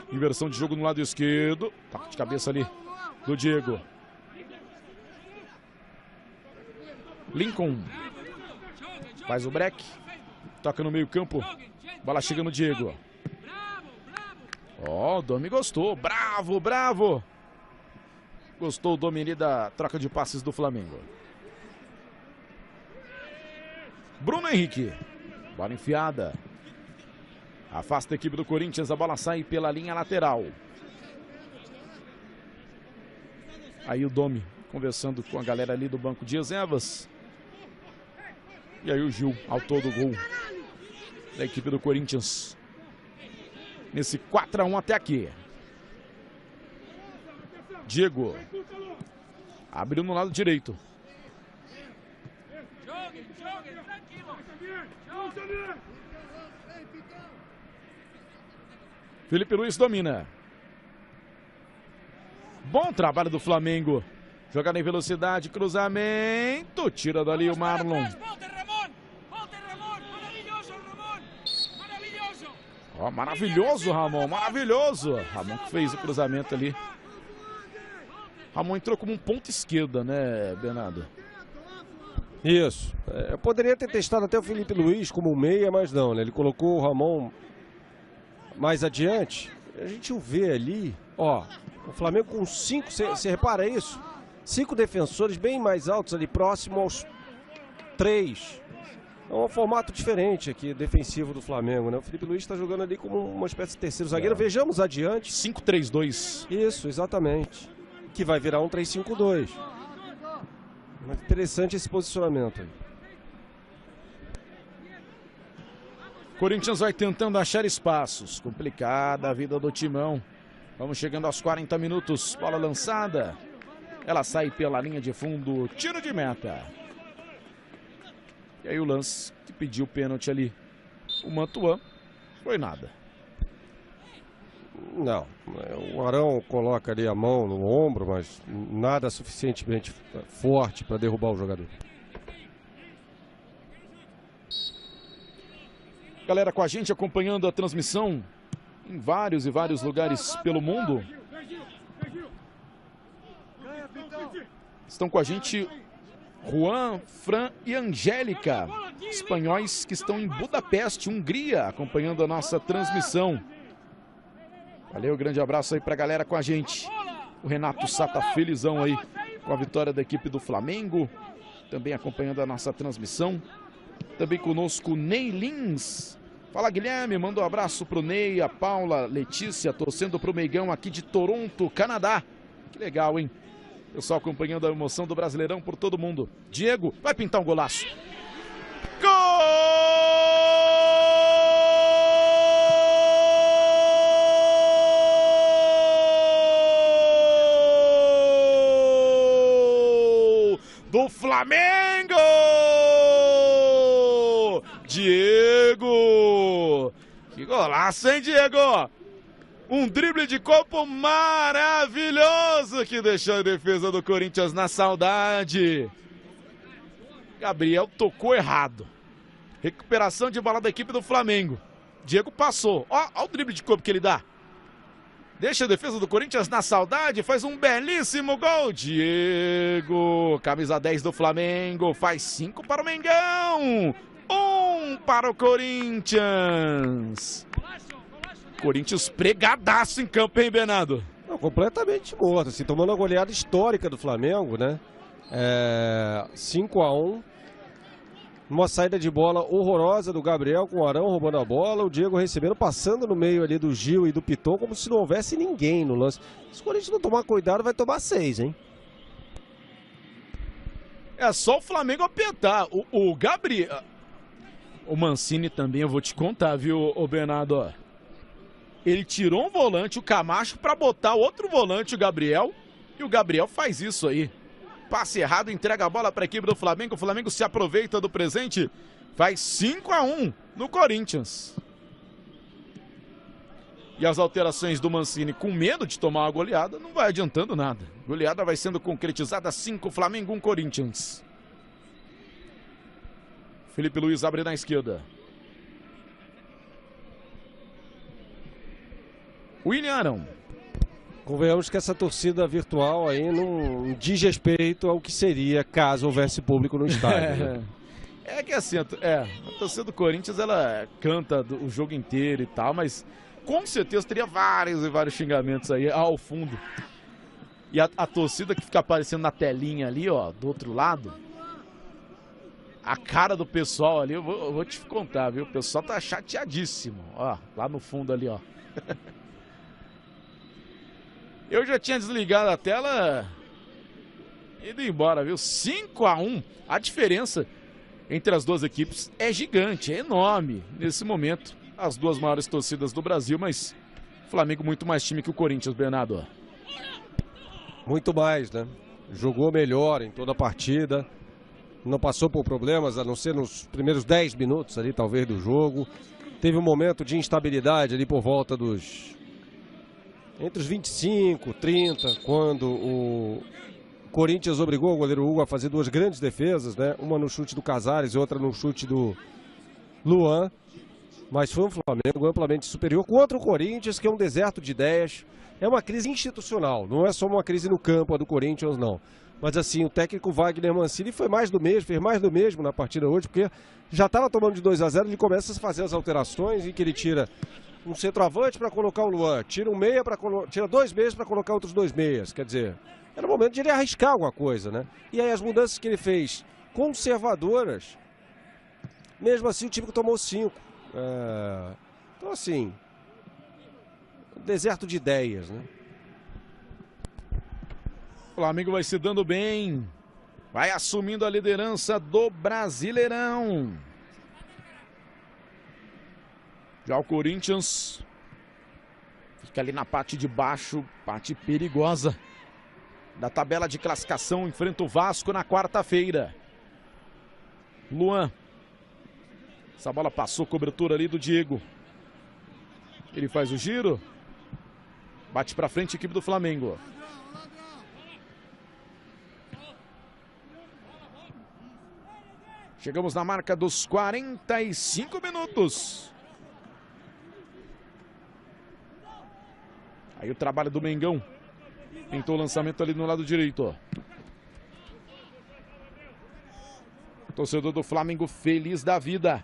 Inversão de jogo no lado esquerdo. Toque de cabeça ali do Diego. Lincoln. Faz o break. Toca no meio campo. Bola chega no Diego. Ó, o Domi gostou. Bravo, bravo. Gostou o Domi ali da troca de passes do Flamengo. Bruno Henrique. Bola enfiada. Afasta a equipe do Corinthians, a bola sai pela linha lateral. Aí o Domi conversando com a galera ali do banco de reservas. E aí o Gil, autor do gol da equipe do Corinthians. Nesse 4-1 até aqui. Diego. Abriu no lado direito. Felipe Luiz domina. Bom trabalho do Flamengo. Jogada em velocidade, cruzamento. Tira dali o Marlon. Ó, maravilhoso, Ramon, maravilhoso. Ramon que fez o cruzamento ali. Ramon entrou como um ponta esquerda, né, Bernardo? Isso. Eu poderia ter testado até o Felipe Luiz como meia, mas não, né? Ele colocou o Ramon mais adiante. A gente o vê ali, ó, o Flamengo com 5, você repara isso? 5 defensores bem mais altos ali, próximo aos 3. É um formato diferente aqui, defensivo do Flamengo, né? O Felipe Luiz está jogando ali como uma espécie de terceiro zagueiro. Vejamos adiante. 5-3-2. Isso, exatamente. Que vai virar um 3-5-2. Muito interessante esse posicionamento aí. Corinthians vai tentando achar espaços. Complicada a vida do Timão. Vamos chegando aos 40 minutos. Bola lançada. Ela sai pela linha de fundo. Tiro de meta. E aí o lance que pediu pênalti ali. O Mantuan. Foi nada. Não. O Arão coloca ali a mão no ombro, mas nada suficientemente forte para derrubar o jogador. Galera com a gente acompanhando a transmissão em vários e vários lugares pelo mundo. Estão com a gente Juan, Fran e Angélica, espanhóis que estão em Budapeste, Hungria, acompanhando a nossa transmissão. Valeu, grande abraço aí pra galera com a gente. O Renato Sá tá felizão aí com a vitória da equipe do Flamengo, também acompanhando a nossa transmissão. Também conosco Ney Lins. Fala, Guilherme, manda um abraço pro Ney, a Paula, Letícia, torcendo pro Meigão aqui de Toronto, Canadá. Que legal, hein? Pessoal acompanhando a emoção do Brasileirão por todo mundo. Diego vai pintar um golaço. Gol do Flamengo! Diego! Que golaço, hein, Diego? Um drible de corpo maravilhoso que deixou a defesa do Corinthians na saudade. Gabriel tocou errado. Recuperação de bola da equipe do Flamengo. Diego passou. Ó o drible de corpo que ele dá. Deixa a defesa do Corinthians na saudade. Faz um belíssimo gol. Diego, camisa 10 do Flamengo. Faz 5 para o Mengão. 1 para o Corinthians. Corinthians pregadaço em campo, hein, Bernardo? Não, completamente morto, assim, tomando a goleada histórica do Flamengo, né? 5-1. Uma saída de bola horrorosa do Gabriel com o Arão roubando a bola, o Diego recebendo, passando no meio ali do Gil e do Piton, como se não houvesse ninguém no lance. Se o Corinthians não tomar cuidado, vai tomar 6, hein? É só o Flamengo apertar. O Gabriel... O Mancini também, eu vou te contar, viu, Bernardo? Ele tirou um volante, o Camacho, para botar outro volante, o Gabriel. E o Gabriel faz isso aí. Passe errado, entrega a bola para a equipe do Flamengo. O Flamengo se aproveita do presente. Faz 5-1 no Corinthians. E as alterações do Mancini, com medo de tomar uma goleada, não vai adiantando nada. Goleada vai sendo concretizada. 5 Flamengo, 1 Corinthians. Felipe Luiz abre na esquerda. William Arão. Convenhamos que essa torcida virtual aí não diz respeito ao que seria caso houvesse público no estádio. Né? É que assim, a torcida do Corinthians, ela canta o jogo inteiro e tal, mas com certeza teria vários e vários xingamentos aí ao fundo. E a torcida que fica aparecendo na telinha ali, ó, do outro lado, A cara do pessoal ali, eu vou te contar, viu? O pessoal tá chateadíssimo. Ó, lá no fundo ali, ó. Eu já tinha desligado a tela e ido embora, viu? 5-1. A diferença entre as duas equipes é gigante, é enorme nesse momento. As duas maiores torcidas do Brasil, mas o Flamengo muito mais time que o Corinthians, Bernardo. Muito mais, né? Jogou melhor em toda a partida. Não passou por problemas, a não ser nos primeiros 10 minutos ali, talvez, do jogo. Teve um momento de instabilidade ali por volta dos... entre os 25, 30, quando o Corinthians obrigou o goleiro Hugo a fazer duas grandes defesas, né? Uma no chute do Casares e outra no chute do Luan. Mas foi um Flamengo amplamente superior contra o Corinthians, que é um deserto de ideias. É uma crise institucional, não é só uma crise no campo a do Corinthians, não. Mas assim, o técnico Wagner Mancini foi mais do mesmo, fez mais do mesmo na partida hoje, porque já estava tomando de 2-0, ele começa a fazer as alterações em que ele tira um centroavante para colocar o Luan, tira um meia tira 2 meias para colocar outros 2 meias. Quer dizer, era o momento de ele arriscar alguma coisa, né? E aí as mudanças que ele fez conservadoras, mesmo assim o time que tomou 5. Então assim, deserto de ideias, né? O Flamengo vai se dando bem, vai assumindo a liderança do Brasileirão. Já o Corinthians fica ali na parte de baixo, parte perigosa da tabela de classificação, enfrenta o Vasco na quarta-feira. Luan, essa bola passou, cobertura ali do Diego. Ele faz o giro, bate pra frente a equipe do Flamengo. Chegamos na marca dos 45 minutos. Aí o trabalho do Mengão. Tentou o lançamento ali no lado direito. Torcedor do Flamengo feliz da vida.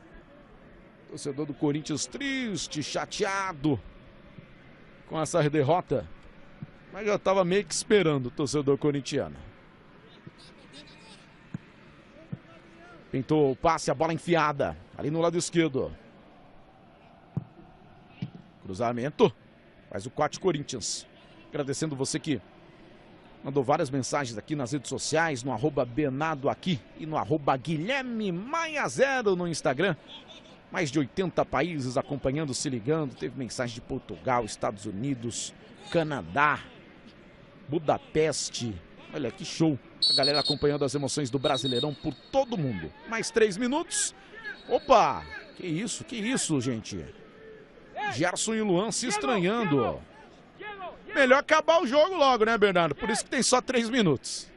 Torcedor do Corinthians triste, chateado com essa derrota. Mas já estava meio que esperando o torcedor corintiano. Tentou o passe, a bola enfiada. Ali no lado esquerdo. Cruzamento. Faz o 4 Corinthians. Agradecendo você que mandou várias mensagens aqui nas redes sociais, no @BernardoAqui e no @Guilherme Maia 0 no Instagram. Mais de 80 países acompanhando, se ligando. Teve mensagem de Portugal, Estados Unidos, Canadá, Budapeste. Olha que show. A galera acompanhando as emoções do Brasileirão por todo mundo. Mais 3 minutos. Opa! Que isso, gente? Gerson e Luan se estranhando. Melhor acabar o jogo logo, né, Bernardo? Por isso que tem só 3 minutos.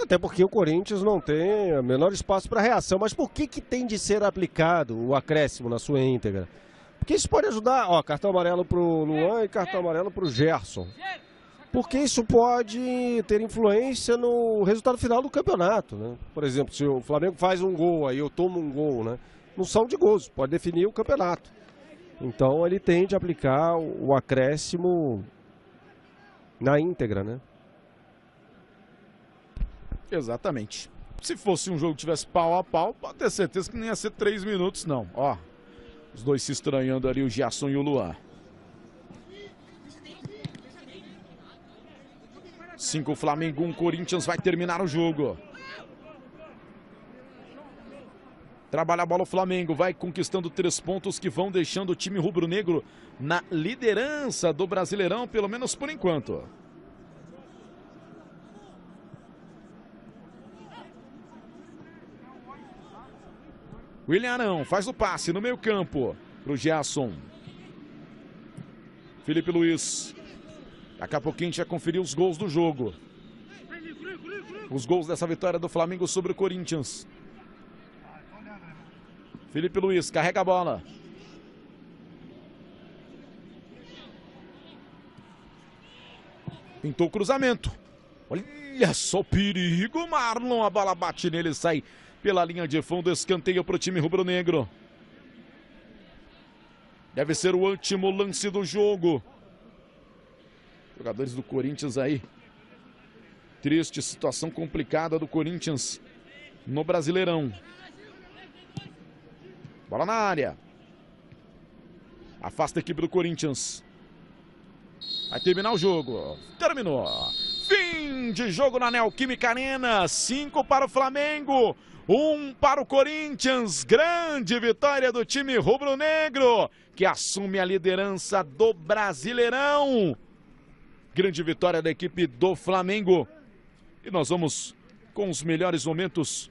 Até porque o Corinthians não tem o menor espaço para reação. Mas por que tem de ser aplicado o acréscimo na sua íntegra? Porque isso pode ajudar. Ó, cartão amarelo pro Luan e cartão amarelo pro Gerson. Porque isso pode ter influência no resultado final do campeonato, né? Por exemplo, se o Flamengo faz um gol, aí eu tomo um gol, né? Não são de gols, pode definir o campeonato. Então ele tende a aplicar o acréscimo na íntegra, né? Exatamente. Se fosse um jogo que tivesse pau a pau, pode ter certeza que não ia ser 3 minutos, não. Ó, os dois se estranhando ali, o Gerson e o Luan. 5 Flamengo, 1 Corinthians, vai terminar o jogo. Trabalha a bola o Flamengo, vai conquistando 3 pontos que vão deixando o time rubro-negro na liderança do Brasileirão, pelo menos por enquanto. William Arão faz o passe no meio campo pro Gerson. Felipe Luiz. Daqui a pouquinho a gente vai conferir os gols do jogo. Os gols dessa vitória do Flamengo sobre o Corinthians. Felipe Luiz carrega a bola. Tentou o cruzamento. Olha só o perigo, Marlon. A bola bate nele e sai pela linha de fundo. Escanteio para o time rubro-negro. Deve ser o último lance do jogo. Jogadores do Corinthians aí. Triste situação complicada do Corinthians. no Brasileirão. Bola na área. Afasta a equipe do Corinthians. Vai terminar o jogo. Terminou. Fim de jogo na Neoquímica Arena. 5 para o Flamengo, 1 para o Corinthians. Grande vitória do time rubro-negro, que assume a liderança do Brasileirão. Grande vitória da equipe do Flamengo. E nós vamos com os melhores momentos